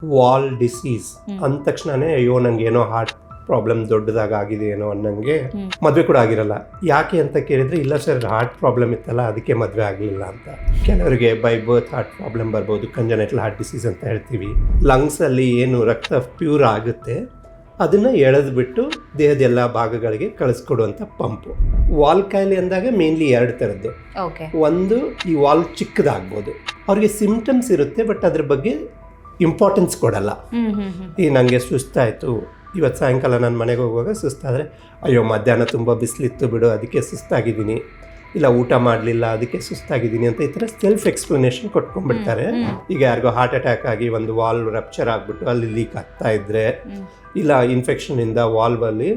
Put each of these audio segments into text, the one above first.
Wall disease ಅಂದ ತಕ್ಷಣನೇ ಅಯ್ಯೋ ನಂಗೆ ಏನೋ ಹಾರ್ಟ್ ಪ್ರಾಬ್ಲಮ್ ದೊಡ್ಡದಾಗ ಆಗಿದೆ ಏನೋ ಅನ್ನಂಗೆ ಮದುವೆ ಕೂಡ ಆಗಿರಲ್ಲ. ಯಾಕೆ ಅಂತ ಕೇಳಿದ್ರೆ ಇಲ್ಲ ಸರ್ ಹಾರ್ಟ್ ಪ್ರಾಬ್ಲಮ್ ಇತ್ತಲ್ಲ ಅದಕ್ಕೆ ಮದುವೆ ಆಗಲಿಲ್ಲ ಅಂತ. ಕೆಲವರಿಗೆ ಬೈ ಬರ್ತ್ ಹಾರ್ಟ್ ಪ್ರಾಬ್ಲಮ್ ಬರ್ಬೋದು, ಕಂಜನೈಟಲ್ ಹಾರ್ಟ್ ಡಿಸೀಸ್ ಅಂತ ಹೇಳ್ತೀವಿ. ಲಂಗ್ಸಲ್ಲಿ ಏನು ರಕ್ತ ಪ್ಯೂರ್ ಆಗುತ್ತೆ ಅದನ್ನು ಎಳೆದ್ಬಿಟ್ಟು ದೇಹದ ಎಲ್ಲ ಭಾಗಗಳಿಗೆ ಕಳಿಸ್ಕೊಡುವಂಥ ಪಂಪು. ವಾಲ್ ಕಾಯಿಲೆ ಅಂದಾಗ ಮೇನ್ಲಿ 2 ಥರದ್ದು. ಒಂದು ಈ ವಾಲ್ ಚಿಕ್ಕದಾಗ್ಬೋದು, ಅವ್ರಿಗೆ ಸಿಂಪ್ಟಮ್ಸ್ ಇರುತ್ತೆ ಬಟ್ ಅದ್ರ ಬಗ್ಗೆ ಇಂಪಾರ್ಟೆನ್ಸ್ ಕೊಡಲ್ಲ. ಈ ನನಗೆ ಸುಸ್ತಾಯಿತು, ಇವತ್ತು ಸಾಯಂಕಾಲ ನಾನು ಮನೆಗೆ ಹೋಗುವಾಗ ಸುಸ್ತಾದರೆ ಅಯ್ಯೋ ಮಧ್ಯಾಹ್ನ ತುಂಬ ಬಿಸಿಲಿತ್ತು ಬಿಡು ಅದಕ್ಕೆ ಸುಸ್ತಾಗಿದ್ದೀನಿ, ಇಲ್ಲ ಊಟ ಮಾಡಲಿಲ್ಲ ಅದಕ್ಕೆ ಸುಸ್ತಾಗಿದ್ದೀನಿ ಅಂತ ಈ ಥರ ಸೆಲ್ಫ್ ಎಕ್ಸ್ಪ್ಲನೇಷನ್ ಕೊಟ್ಕೊಂಡ್ಬಿಡ್ತಾರೆ. ಈಗ ಯಾರಿಗೋ ಹಾರ್ಟ್ ಅಟ್ಯಾಕ್ ಆಗಿ ಒಂದು ವಾಲ್ ರಪ್ಚರ್ ಆಗಿಬಿಟ್ಟು ಅಲ್ಲಿ ಲೀಕ್ ಆಗ್ತಾ ಇದ್ದರೆ, ಇಲ್ಲ ಇನ್ಫೆಕ್ಷನಿಂದ ವಾಲ್ವಲ್ಲಿ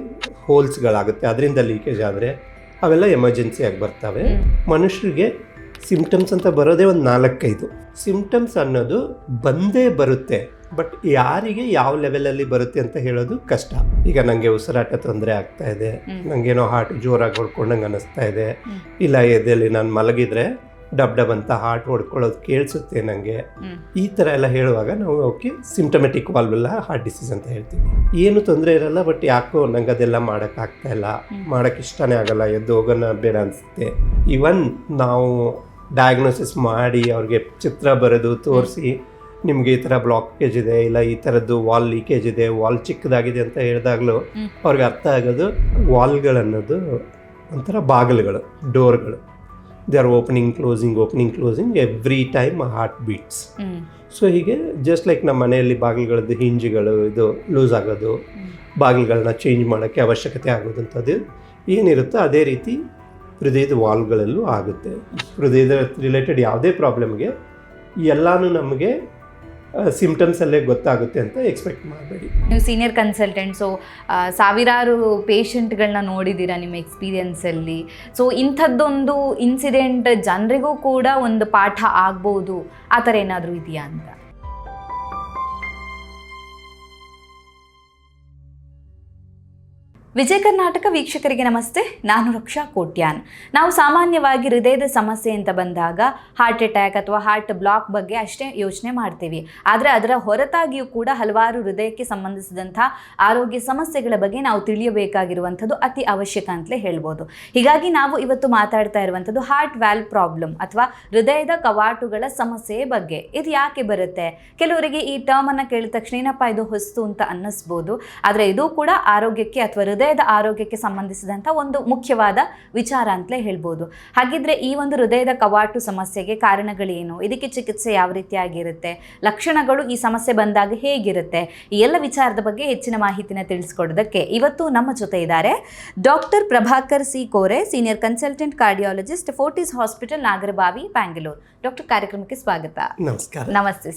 ಹೋಲ್ಸ್ಗಳಾಗುತ್ತೆ ಅದರಿಂದ ಲೀಕೇಜ್ ಆದರೆ ಅವೆಲ್ಲ ಎಮರ್ಜೆನ್ಸಿಯಾಗಿ ಬರ್ತವೆ. ಮನುಷ್ಯರಿಗೆ ಸಿಂಪ್ಟಮ್ಸ್ ಅಂತ ಬರೋದೇ ಒಂದು 4-5 ಸಿಂಪ್ಟಮ್ಸ್ ಅನ್ನೋದು ಬಂದೇ ಬರುತ್ತೆ. ಬಟ್ ಯಾರಿಗೆ ಯಾವ ಲೆವೆಲಲ್ಲಿ ಬರುತ್ತೆ ಅಂತ ಹೇಳೋದು ಕಷ್ಟ. ಈಗ ನನಗೆ ಉಸಿರಾಟ ತೊಂದರೆ ಆಗ್ತಾ ಇದೆ, ನನಗೇನೋ ಹಾರ್ಟ್ ಜೋರಾಗಿ ಹೊಡ್ಕೊಂಡಂಗೆ ಅನ್ನಿಸ್ತಾ ಇದೆ, ಇಲ್ಲ ಎದೆಯಲ್ಲಿ ನಾನು ಮಲಗಿದ್ರೆ ಡಬ್ ಡಬ್ ಅಂತ ಹಾರ್ಟ್ ಹೊಡ್ಕೊಳ್ಳೋದು ಕೇಳಿಸುತ್ತೆ ನನಗೆ, ಈ ಥರ ಎಲ್ಲ ಹೇಳುವಾಗ ನಾವು ಓಕೆ ಸಿಂಪ್ಟಮೆಟಿಕ್ ವಾಲ್ವಲ್ಲ ಹಾರ್ಟ್ ಡಿಸೀಸ್ ಅಂತ ಹೇಳ್ತೀವಿ. ಏನು ತೊಂದರೆ ಇರಲ್ಲ, ಬಟ್ ಯಾಕೋ ನಂಗೆ ಅದೆಲ್ಲ ಮಾಡೋಕ್ಕಾಗ್ತಾ ಇಲ್ಲ, ಮಾಡೋಕ್ಕೆ ಇಷ್ಟನೇ ಆಗಲ್ಲ, ಎದ್ದು ಹೋಗೋಣ ಬೇಡ ಅನಿಸುತ್ತೆ. ಈವನ್ ನಾವು ಡಯಾಗ್ನೋಸಿಸ್ ಮಾಡಿ ಅವ್ರಿಗೆ ಚಿತ್ರ ಬರೆದು ತೋರಿಸಿ ನಿಮಗೆ ಈ ಥರ ಬ್ಲಾಕೇಜ್ ಇದೆ, ಇಲ್ಲ ಈ ಥರದ್ದು ವಾಲ್ ಲೀಕೇಜ್ ಇದೆ, ವಾಲ್ ಚಿಕ್ಕದಾಗಿದೆ ಅಂತ ಹೇಳಿದಾಗಲೂ ಅವ್ರಿಗೆ ಅರ್ಥ ಆಗೋದು ವಾಲ್ಗಳನ್ನೋದು ಒಂಥರ ಬಾಗಿಲುಗಳು, ಡೋರ್ಗಳು. They are opening closing every time heart beats. So ಹೀಗೆ ಜಸ್ಟ್ ಲೈಕ್ ನಮ್ಮ ಮನೆಯಲ್ಲಿ ಬಾಗಿಲುಗಳದ್ದು ಹಿಂಜುಗಳು ಇದು ಲೂಸ್ ಆಗೋದು, ಬಾಗಿಲುಗಳನ್ನ ಚೇಂಜ್ ಮಾಡೋಕ್ಕೆ ಅವಶ್ಯಕತೆ ಆಗೋದಂಥದ್ದು ಏನಿರುತ್ತೋ ಅದೇ ರೀತಿ ಹೃದಯದ ವಾಲ್ಗಳಲ್ಲೂ ಆಗುತ್ತೆ. ಹೃದಯದ ರಿಲೇಟೆಡ್ ಯಾವುದೇ ಪ್ರಾಬ್ಲಮ್ಗೆ ಎಲ್ಲನೂ ನಮಗೆ ಸಿಂಪ್ಟಮ್ಸಲ್ಲೇ ಗೊತ್ತಾಗುತ್ತೆ ಅಂತ ಎಕ್ಸ್ಪೆಕ್ಟ್ ಮಾಡಬೇಡಿ. ನೀವು ಸೀನಿಯರ್ ಕನ್ಸಲ್ಟೆಂಟ್, ಸೊ ಸಾವಿರಾರು ಪೇಷಂಟ್ಗಳನ್ನ ನೋಡಿದ್ದೀರಾ ನಿಮ್ಮ ಎಕ್ಸ್ಪೀರಿಯನ್ಸಲ್ಲಿ. ಸೊ ಇಂಥದ್ದೊಂದು ಇನ್ಸಿಡೆಂಟ್ ಜನರಿಗೂ ಕೂಡ ಒಂದು ಪಾಠ ಆಗ್ಬೋದು, ಆ ಥರ ಏನಾದರೂ ಇದೆಯಾ ಅಂತ? ವಿಜಯ ಕರ್ನಾಟಕ ವೀಕ್ಷಕರಿಗೆ ನಮಸ್ತೆ, ನಾನು ರಕ್ಷಾ ಕೋಟ್ಯಾನ್. ನಾವು ಸಾಮಾನ್ಯವಾಗಿ ಹೃದಯದ ಸಮಸ್ಯೆ ಅಂತ ಬಂದಾಗ ಹಾರ್ಟ್ ಅಟ್ಯಾಕ್ ಅಥವಾ ಹಾರ್ಟ್ ಬ್ಲಾಕ್ ಬಗ್ಗೆ ಅಷ್ಟೇ ಯೋಚನೆ ಮಾಡ್ತೀವಿ. ಆದರೆ ಅದರ ಹೊರತಾಗಿಯೂ ಕೂಡ ಹಲವಾರು ಹೃದಯಕ್ಕೆ ಸಂಬಂಧಿಸಿದಂಥ ಆರೋಗ್ಯ ಸಮಸ್ಯೆಗಳ ಬಗ್ಗೆ ನಾವು ತಿಳಿಯಬೇಕಾಗಿರುವಂಥದ್ದು ಅತಿ ಅವಶ್ಯಕ ಅಂತಲೇ ಹೇಳ್ಬೋದು. ಹೀಗಾಗಿ ನಾವು ಇವತ್ತು ಮಾತಾಡ್ತಾ ಇರುವಂಥದ್ದು ಹಾರ್ಟ್ ವ್ಯಾಲ್ವ್ ಪ್ರಾಬ್ಲಮ್ ಅಥವಾ ಹೃದಯದ ಕವಾಟುಗಳ ಸಮಸ್ಯೆಯ ಬಗ್ಗೆ. ಇದು ಯಾಕೆ ಬರುತ್ತೆ? ಕೆಲವರಿಗೆ ಈ ಟರ್ಮನ್ನು ಕೇಳಿದ ತಕ್ಷಣ ಏನಪ್ಪ ಇದು ಹೊಸ್ತು ಅಂತ ಅನ್ನಿಸ್ಬೋದು. ಆದರೆ ಇದು ಕೂಡ ಆರೋಗ್ಯಕ್ಕೆ ಅಥವಾ ಹೃದಯದ ಆರೋಗ್ಯಕ್ಕೆ ಸಂಬಂಧಿಸಿದಂಥ ಒಂದು ಮುಖ್ಯವಾದ ವಿಚಾರ ಅಂತಲೇ ಹೇಳ್ಬೋದು. ಹಾಗಿದ್ರೆ ಈ ಒಂದು ಹೃದಯದ ಕವಾಟು ಸಮಸ್ಯೆಗೆ ಕಾರಣಗಳೇನು, ಇದಕ್ಕೆ ಚಿಕಿತ್ಸೆ ಯಾವ ರೀತಿಯಾಗಿರುತ್ತೆ, ಲಕ್ಷಣಗಳು ಈ ಸಮಸ್ಯೆ ಬಂದಾಗ ಹೇಗಿರುತ್ತೆ, ಈ ಎಲ್ಲ ವಿಚಾರದ ಬಗ್ಗೆ ಹೆಚ್ಚಿನ ಮಾಹಿತಿನ ತಿಳಿಸ್ಕೊಡೋದಕ್ಕೆ ಇವತ್ತು ನಮ್ಮ ಜೊತೆ ಇದ್ದಾರೆ doctor Prabhakar C Kore, senior consultant cardiologist, Fortis hospital, Nagarbhavi, Bangalore. Doctor, ಕಾರ್ಯಕ್ರಮಕ್ಕೆ ಸ್ವಾಗತ. ನಮಸ್ಕಾರ. ನಮಸ್ತೆ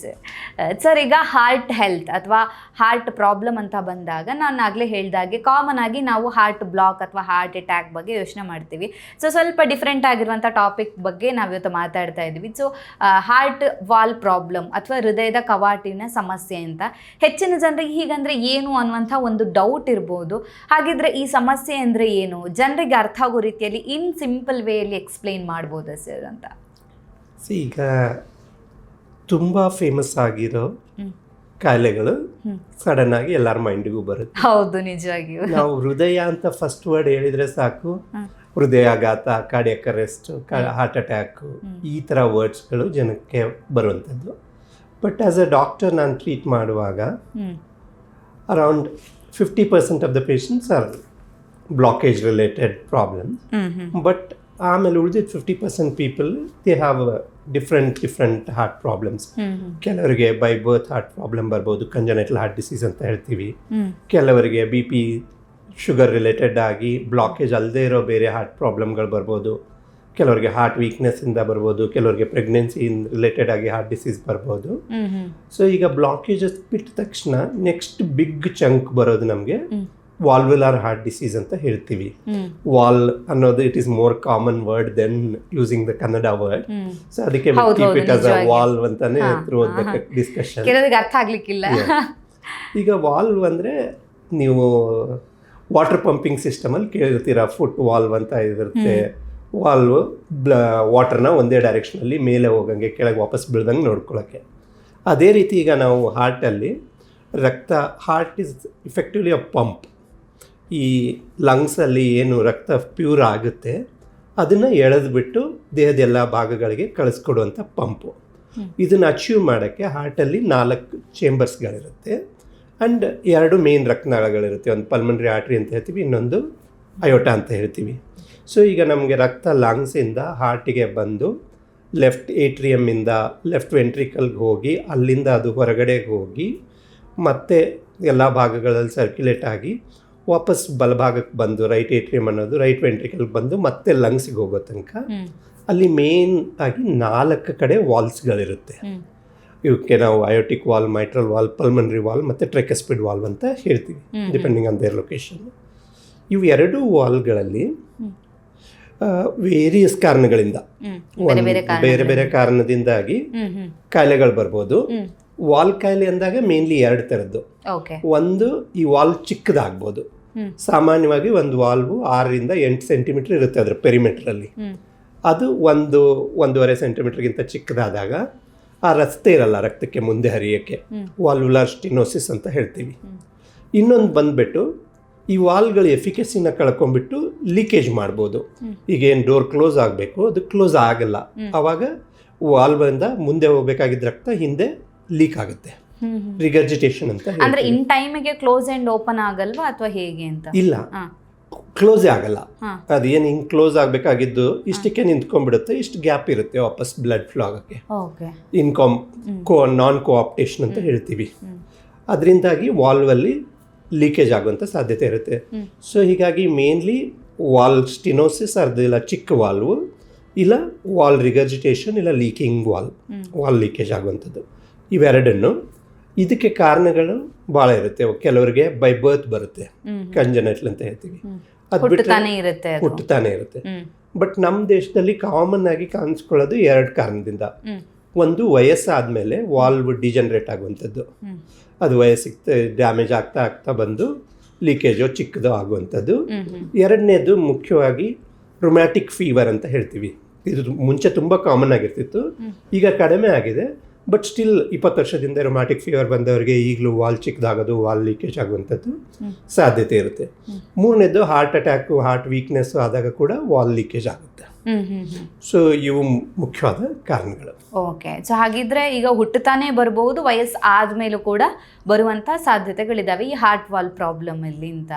ಸರ್. ಈಗ ಹಾರ್ಟ್ ಹೆಲ್ತ್ ಅಥವಾ ಹಾರ್ಟ್ ಪ್ರಾಬ್ಲಮ್ ಅಂತ ಬಂದಾಗ ನಾನು ಆಗಲೇ ಹೇಳಿದಾಗೆ ಕಾಮನ್ ಆಗಿ ನಾವು ಹಾರ್ಟ್ ಬ್ಲಾಕ್ ಅಥವಾ ಹಾರ್ಟ್ ಅಟ್ಯಾಕ್ ಬಗ್ಗೆ ಯೋಚನೆ ಮಾಡ್ತೀವಿ. ಸೊ ಸ್ವಲ್ಪ ಡಿಫ್ರೆಂಟ್ ಆಗಿರುವಂಥ ಟಾಪಿಕ್ ಬಗ್ಗೆ ನಾವಿವತ್ತು ಮಾತಾಡ್ತಾ ಇದ್ದೀವಿ. ಸೊ ಹಾರ್ಟ್ ವಾಲ್ ಪ್ರಾಬ್ಲಮ್ ಅಥವಾ ಹೃದಯದ ಕವಾಟಿನ ಸಮಸ್ಯೆ ಅಂತ ಹೆಚ್ಚಿನ ಜನರಿಗೆ ಹೀಗಂದರೆ ಏನು ಅನ್ನುವಂಥ ಒಂದು ಡೌಟ್ ಇರ್ಬೋದು. ಹಾಗಿದ್ರೆ ಈ ಸಮಸ್ಯೆ ಅಂದರೆ ಏನು, ಜನರಿಗೆ ಅರ್ಥ ಆಗೋ ರೀತಿಯಲ್ಲಿ ಇನ್ ಸಿಂಪಲ್ ವೇಯಲ್ಲಿ ಎಕ್ಸ್ಪ್ಲೈನ್ ಮಾಡ್ಬೋದಾ ಸರ್ ಅಂತ? ಈಗ ತುಂಬ ಫೇಮಸ್ ಆಗಿರೋ ಕಾಯಿಲೆಗಳು ಸಡನ್ ಆಗಿ ಎಲ್ಲರ ಮೈಂಡಿಗೂ ಬರುತ್ತೆ. ಹೌದು, ನಿಜವಾಗಿಯೂ. ನಾವು ಹೃದಯ ಅಂತ ಫಸ್ಟ್ ವರ್ಡ್ ಹೇಳಿದ್ರೆ ಸಾಕು, ಹೃದಯಾಘಾತ, ಕಾರ್ಡಿಯಾಕ್ ಅರೆಸ್ಟ್, ಹಾರ್ಟ್ ಅಟ್ಯಾಕ್, ಈ ಥರ ವರ್ಡ್ಸ್ಗಳು ಜನಕ್ಕೆ ಬರುವಂಥದ್ದು. ಬಟ್ ಆಸ್ ಅ ಡಾಕ್ಟರ್ ನಾನು ಟ್ರೀಟ್ ಮಾಡುವಾಗ around 50% of the patients are blockage related problem. But ಆಮೇಲೆ ಉಳಿದಿದ್ದು 50% people they have different heart problems. ಕೆಲವರಿಗೆ ಬೈ ಬರ್ತ್ ಹಾರ್ಟ್ ಪ್ರಾಬ್ಲಮ್ ಬರ್ಬೋದು, ಕಂಜನೈಟಲ್ ಹಾರ್ಟ್ ಡಿಸೀಸ್ ಅಂತ ಹೇಳ್ತೀವಿ. ಕೆಲವರಿಗೆ BP ಶುಗರ್ ರಿಲೇಟೆಡ್ ಆಗಿ ಬ್ಲಾಕೇಜ್ ಅಲ್ಲದೆ ಇರೋ ಬೇರೆ ಹಾರ್ಟ್ ಪ್ರಾಬ್ಲಮ್ಗಳು ಬರ್ಬೋದು. ಕೆಲವರಿಗೆ ಹಾರ್ಟ್ ವೀಕ್ನೆಸ್ಸಿಂದ ಬರ್ಬೋದು, ಕೆಲವರಿಗೆ ಪ್ರೆಗ್ನೆನ್ಸಿ ರಿಲೇಟೆಡ್ ಆಗಿ ಹಾರ್ಟ್ ಡಿಸೀಸ್ ಬರ್ಬೋದು. ಸೊ ಈಗ ಬ್ಲಾಕೇಜಸ್ ಬಿಟ್ಟ ತಕ್ಷಣ ನೆಕ್ಸ್ಟ್ ಬಿಗ್ ಚಂಕ್ ಬರೋದು ನಮಗೆ ವಾಲ್ವುಲಾರ್ ಹಾರ್ಟ್ ಡಿಸೀಸ್ ಅಂತ ಹೇಳ್ತೀವಿ. ವಾಲ್ ಅನ್ನೋದು it is more common word than using the Kannada word. So ಅದಕ್ಕೆ ವಾಲ್ವ್ ಅಂತಾನೆ ಡಿಸ್ಕಷನ್. ಅರ್ಥ ಆಗ್ಲಿಕ್ಕಿಲ್ಲ. ಈಗ ವಾಲ್ವ್ ಅಂದ್ರೆ ನೀವು ವಾಟರ್ ಪಂಪಿಂಗ್ ಸಿಸ್ಟಮಲ್ಲಿ ಕೇಳಿರ್ತೀರಾ, ಫುಟ್ ವಾಲ್ವ್ ಅಂತ ಇರುತ್ತೆ. ವಾಲ್ವ್ ವಾಟರ್ನ ಒಂದೇ ಡೈರೆಕ್ಷನಲ್ಲಿ ಮೇಲೆ ಹೋಗಂಗೆ ಕೆಳಗೆ ವಾಪಸ್ ಬೀಳ್ದಂಗೆ ನೋಡ್ಕೊಳ್ಳೋಕ್ಕೆ. ಅದೇ ರೀತಿ ಈಗ ನಾವು ಹಾರ್ಟಲ್ಲಿ heart is effectively a pump. ಈ ಲಂಗ್ಸಲ್ಲಿ ಏನು ರಕ್ತ ಪ್ಯೂರ್ ಆಗುತ್ತೆ ಅದನ್ನು ಎಳೆದ್ಬಿಟ್ಟು ದೇಹದ ಎಲ್ಲ ಭಾಗಗಳಿಗೆ ಕಳಿಸ್ಕೊಡುವಂಥ ಪಂಪು. ಇದನ್ನು ಅಚೀವ್ ಮಾಡೋಕ್ಕೆ ಹಾರ್ಟಲ್ಲಿ 4 ಚೇಂಬರ್ಸ್ಗಳಿರುತ್ತೆ ಆ್ಯಂಡ್ 2 ಮೇನ್ ರಕ್ತನಾಳಗಳಿರುತ್ತೆ. ಒಂದು ಪಲ್ಮನರಿ ಆರ್ಟ್ರಿ ಅಂತ ಹೇಳ್ತೀವಿ, ಇನ್ನೊಂದು ಅಯೋಟ ಅಂತ ಹೇಳ್ತೀವಿ. ಸೊ ಈಗ ನಮಗೆ ರಕ್ತ ಲಂಗ್ಸಿಂದ ಹಾರ್ಟಿಗೆ ಬಂದು ಲೆಫ್ಟ್ ಏಟ್ರಿಯಮ್ಮಿಂದ ಲೆಫ್ಟ್ ವೆಂಟ್ರಿಕಲ್ಗೆ ಹೋಗಿ ಅಲ್ಲಿಂದ ಅದು ಹೊರಗಡೆಗೆ ಹೋಗಿ ಮತ್ತೆ ಎಲ್ಲ ಭಾಗಗಳಲ್ಲಿ ಸರ್ಕ್ಯುಲೇಟ್ ಆಗಿ ವಾಪಸ್ ಬಲಭಾಗಕ್ಕೆ ಬಂದು ರೈಟ್ ಏಟ್ರಿಯಮ್ ಅನ್ನೋದು ರೈಟ್ ವೆಂಟ್ರಿಕಲ್ಗೆ ಬಂದು ಮತ್ತೆ ಲಂಗ್ಸಿಗೆ ಹೋಗೋ ತನಕ ಅಲ್ಲಿ ಮೇನ್ ಆಗಿ 4 ಕಡೆ ವಾಲ್ಸ್ಗಳಿರುತ್ತೆ. ಇವಕ್ಕೆ ನಾವು aortic wall, mitral wall, pulmonary wall ಮತ್ತು ಟ್ರೈಕಸ್ಪಿಡ್ ವಾಲ್ವ್ ಅಂತ ಹೇಳ್ತೀವಿ, ಡಿಪೆಂಡಿಂಗ್ ಆನ್ ದೇರ್ ಲೊಕೇಶನ್. ಇವು 2 ವಾಲ್ಗಳಲ್ಲಿ ವೇರಿಯಸ್ ಕಾರಣಗಳಿಂದ ಬೇರೆ ಬೇರೆ ಕಾರಣದಿಂದಾಗಿ ಕಾಯಿಲೆಗಳು ಬರ್ಬೋದು. ವಾಲ್ ಕಾಯಿಲೆ ಅಂದಾಗ ಮೇನ್ಲಿ 2 ಥರದ್ದು. ಒಂದು, ಈ ವಾಲ್ ಚಿಕ್ಕದಾಗ್ಬೋದು. ಸಾಮಾನ್ಯವಾಗಿ ಒಂದು ವಾಲ್ವು 6ರಿಂದ 8 ಸೆಂಟಿಮೀಟರ್ ಇರುತ್ತೆ ಅದರ ಪೆರಿಮೀಟ್ರಲ್ಲಿ. ಅದು 1.5 ಸೆಂಟಿಮೀಟರ್ಗಿಂತ ಚಿಕ್ಕದಾದಾಗ ಆ ರಸ್ತೆ ಇರಲ್ಲ ರಕ್ತಕ್ಕೆ ಮುಂದೆ ಹರಿಯೋಕ್ಕೆ, ವಾಲ್ವುಲಾರ್ ಸ್ಟಿನೋಸಿಸ್ ಅಂತ ಹೇಳ್ತೀವಿ. ಇನ್ನೊಂದು ಬಂದ್ಬಿಟ್ಟು ಈ ವಾಲ್ಗಳ ಎಫಿಕೆಸಿನ ಕಳ್ಕೊಂಡ್ಬಿಟ್ಟು ಲೀಕೇಜ್ ಮಾಡ್ಬೋದು. ಈಗ ಏನು ಡೋರ್ ಕ್ಲೋಸ್ ಆಗಬೇಕು ಅದು ಕ್ಲೋಸ್ ಆಗಲ್ಲ, ಆವಾಗ ವಾಲ್ವಿಂದ ಮುಂದೆ ಹೋಗ್ಬೇಕಾಗಿದ್ದ ರಕ್ತ ಹಿಂದೆ ಲೀಕ್ ಆಗುತ್ತೆ. ರಿಗರ್ಜಿಟೇಷನ್ ಅಂತ ಅಂದ್ರೆ ಇನ್ ಟೈಮಿಗೆ ಕ್ಲೋಸ್ ಅಂಡ್ ಓಪನ್ ಆಗಲ್ವಾ ಅಥವಾ ಹೇಗೆ ಅಂತ? ಇಲ್ಲ, ಕ್ಲೋಸೇ ಆಗಲ್ಲ. ಅದೇನು ಹಿಂಗೆ ಕ್ಲೋಸ್ ಆಗಬೇಕಾಗಿದ್ದು ಇಷ್ಟಕ್ಕೆ ನಿಂತ್ಕೊಂಡ್ಬಿಡುತ್ತೆ, ಇಷ್ಟು ಗ್ಯಾಪ್ ಇರುತ್ತೆ ವಾಪಸ್ ಬ್ಲಡ್ ಫ್ಲೋ ಆಗೋಕ್ಕೆ. ನಾನ್ ಕೋಆಪ್ಟೇಷನ್ ಅಂತ ಹೇಳ್ತೀವಿ. ಅದರಿಂದಾಗಿ ವಾಲ್ವಲ್ಲಿ ಲೀಕೇಜ್ ಆಗುವಂಥ ಸಾಧ್ಯತೆ ಇರುತ್ತೆ. ಸೊ ಹೀಗಾಗಿ ಮೇನ್ಲಿ ವಾಲ್ ಸ್ಟಿನೋಸಿಸ್ ಇಲ್ಲ ಚಿಕ್ಕ ವಾಲ್ವು, ಇಲ್ಲ ವಾಲ್ ರಿಗರ್ಜಿಟೇಷನ್, ಇಲ್ಲ ಲೀಕಿಂಗ್ ವಾಲ್ ಲೀಕೇಜ್ ಆಗುವಂಥದ್ದು. ಇವೆರಡನ್ನು ಇದಕ್ಕೆ ಕಾರಣಗಳು ಭಾಳ ಇರುತ್ತೆ. ಕೆಲವರಿಗೆ ಬೈ ಬರ್ತ್ ಬರುತ್ತೆ, ಕಂಜನೈಟಲ್ ಅಂತ ಹೇಳ್ತೀವಿ, ಅದು ಹುಟ್ಟುತ್ತಾನೆ ಇರುತ್ತೆ. ಬಟ್ ನಮ್ಮ ದೇಶದಲ್ಲಿ ಕಾಮನ್ ಆಗಿ ಕಾಣಿಸ್ಕೊಳ್ಳೋದು 2 ಕಾರಣದಿಂದ. ಒಂದು, ವಯಸ್ಸಾದ್ಮೇಲೆ ವಾಲ್ವ್ ಡಿಜನರೇಟ್ ಆಗುವಂಥದ್ದು, ಅದು ವಯಸ್ಸಿಗೆ ಡ್ಯಾಮೇಜ್ ಆಗ್ತಾ ಆಗ್ತಾ ಬಂದು ಲೀಕೇಜೋ ಚಿಕ್ಕದೋ ಆಗುವಂಥದ್ದು. 2ನೇದು ಮುಖ್ಯವಾಗಿ ರುಮ್ಯಾಟಿಕ್ ಫೀವರ್ ಅಂತ ಹೇಳ್ತೀವಿ. ಇದು ಮುಂಚೆ ತುಂಬ ಕಾಮನ್ ಆಗಿರ್ತಿತ್ತು, ಈಗ ಕಡಿಮೆ ಆಗಿದೆ. ಬಟ್ ಸ್ಟಿಲ್ 20 ವರ್ಷದಿಂದ ರುಮ್ಯಾಟಿಕ್ ಫೀವರ್ ಬಂದವರಿಗೆ ಈಗಲೂ ವಾಲ್ ಚಿಕ್ಕದಾಗೋದು, ವಾಲ್ ಲೀಕೇಜ್ ಆಗುವಂಥದ್ದು ಸಾಧ್ಯತೆ ಇರುತ್ತೆ. 3ನೇದು ಹಾರ್ಟ್ ಅಟ್ಯಾಕು, ಹಾರ್ಟ್ ವೀಕ್ನೆಸ್ ಆದಾಗ ಕೂಡ ವಾಲ್ ಲೀಕೇಜ್ ಆಗುತ್ತೆ. ಸೊ ಇವು ಮುಖ್ಯವಾದ ಕಾರಣಗಳು. ಓಕೆ, ಸೊ ಹಾಗಿದ್ರೆ ಈಗ ಹುಟ್ಟುತ್ತಾನೆ ಬರಬಹುದು, ವಯಸ್ಸು ಆದ್ಮೇಲೂ ಕೂಡ ಬರುವಂತ ಸಾಧ್ಯತೆಗಳಿದಾವೆ ಈ ಹಾರ್ಟ್ ವಾಲ್ ಪ್ರಾಬ್ಲಮ್ ಅಲ್ಲಿ ಅಂತ.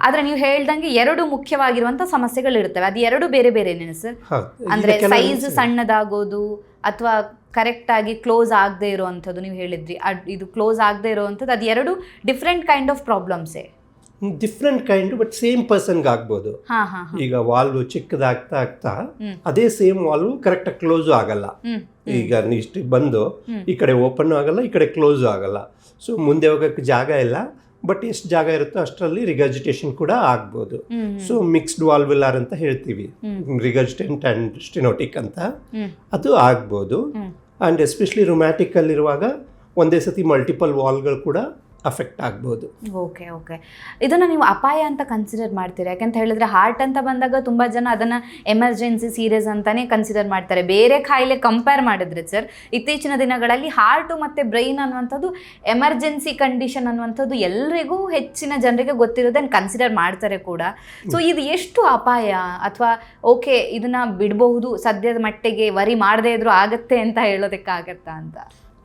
ಆದ್ರೆ ನೀವು ಹೇಳ್ದಂಗೆ 2 ಮುಖ್ಯವಾಗಿರುವಂತ ಸಮಸ್ಯೆಗಳಿರ್ತವೆ, ಅದು 2 ಬೇರೆ ಬೇರೆನೇ ಸರ್? ಅಂದ್ರೆ ಸೈಜ್ ಸಣ್ಣದಾಗೋದು ಅಥವಾ ಕರೆಕ್ಟ್ ಆಗಿ ಕ್ಲೋಸ್ ಆಗದೆ ಇರೋವಂಥದ್ದು, ನೀವು ಹೇಳಿದ್ರಿ ಇದು ಕ್ಲೋಸ್ ಆಗದೆ ಇರೋವಂಥದ್ದು, ಅದು 2 ಡಿಫ್ರೆಂಟ್ ಕೈಂಡ್ ಆಫ್ ಪ್ರಾಬ್ಲಮ್ಸೇ. ಡಿಫ್ರೆಂಟ್ ಕೈಂಡ್, ಬಟ್ ಸೇಮ್ ಪರ್ಸನ್ಗೆ ಆಗ್ಬೋದು. ಈಗ ವಾಲ್ವ್ ಚಿಕ್ಕದಾಗ್ತಾ ಆಗ್ತಾ ಅದೇ ಸೇಮ್ ವಾಲ್ವ್ ಕರೆಕ್ಟಾಗಿ ಕ್ಲೋಸು ಆಗಲ್ಲ. ಈಗ ಇಷ್ಟು ಬಂದು ಈ ಕಡೆ ಓಪನ್ ಆಗಲ್ಲ, ಈ ಕಡೆ ಕ್ಲೋಸು ಆಗಲ್ಲ. ಸೊ ಮುಂದೆ ಹೋಗೋಕ್ಕೆ ಜಾಗ ಇಲ್ಲ, ಬಟ್ ಎಷ್ಟು ಜಾಗ ಇರುತ್ತೋ ಅಷ್ಟರಲ್ಲಿ ರಿಗರ್ಜಿಟೇಷನ್ ಕೂಡ ಆಗ್ಬೋದು. ಸೊ ಮಿಕ್ಸ್ಡ್ ವಾಲ್ವುಲಾರ್ ಅಂತ ಹೇಳ್ತೀವಿ, ರಿಗರ್ಜಿಟೆಂಟ್ ಆ್ಯಂಡ್ ಸ್ಟಿನೋಟಿಕ್ ಅಂತ, ಅದು ಆಗ್ಬೋದು. ಆ್ಯಂಡ್ ಎಸ್ಪೆಷಲಿ ರುಮ್ಯಾಟಿಕಲ್ಲಿರುವಾಗ ಒಂದೇ ಸತಿ ಮಲ್ಟಿಪಲ್ ವಾಲ್ಗಳು ಕೂಡ ಅಫೆಕ್ಟ್ ಆಗ್ಬೋದು. ಓಕೆ ಓಕೆ, ಇದನ್ನು ನೀವು ಅಪಾಯ ಅಂತ ಕನ್ಸಿಡರ್ ಮಾಡ್ತೀರಾ? ಯಾಕಂತ ಹೇಳಿದ್ರೆ ಹಾರ್ಟ್ ಅಂತ ಬಂದಾಗ ತುಂಬ ಜನ ಅದನ್ನು ಎಮರ್ಜೆನ್ಸಿ ಸೀರಿಯಸ್ ಅಂತಲೇ ಕನ್ಸಿಡರ್ ಮಾಡ್ತಾರೆ. ಬೇರೆ ಕಾಯಿಲೆ ಕಂಪೇರ್ ಮಾಡಿದ್ರೆ ಸರ್, ಇತ್ತೀಚಿನ ದಿನಗಳಲ್ಲಿ ಹಾರ್ಟು ಮತ್ತು ಬ್ರೈನ್ ಅನ್ನುವಂಥದ್ದು ಎಮರ್ಜೆನ್ಸಿ ಕಂಡೀಷನ್ ಅನ್ನುವಂಥದ್ದು ಎಲ್ರಿಗೂ ಹೆಚ್ಚಿನ ಜನರಿಗೆ ಗೊತ್ತಿರೋದನ್ನು ಕನ್ಸಿಡರ್ ಮಾಡ್ತಾರೆ ಕೂಡ. ಸೊ ಇದು ಎಷ್ಟು ಅಪಾಯ, ಅಥವಾ ಓಕೆ ಇದನ್ನು ಬಿಡಬಹುದು ಸದ್ಯದ ಮಟ್ಟಿಗೆ, ವರಿ ಮಾಡದೇ ಇದ್ರೂ ಆಗತ್ತೆ ಅಂತ ಹೇಳೋದಕ್ಕಾಗತ್ತಾ ಅಂತ?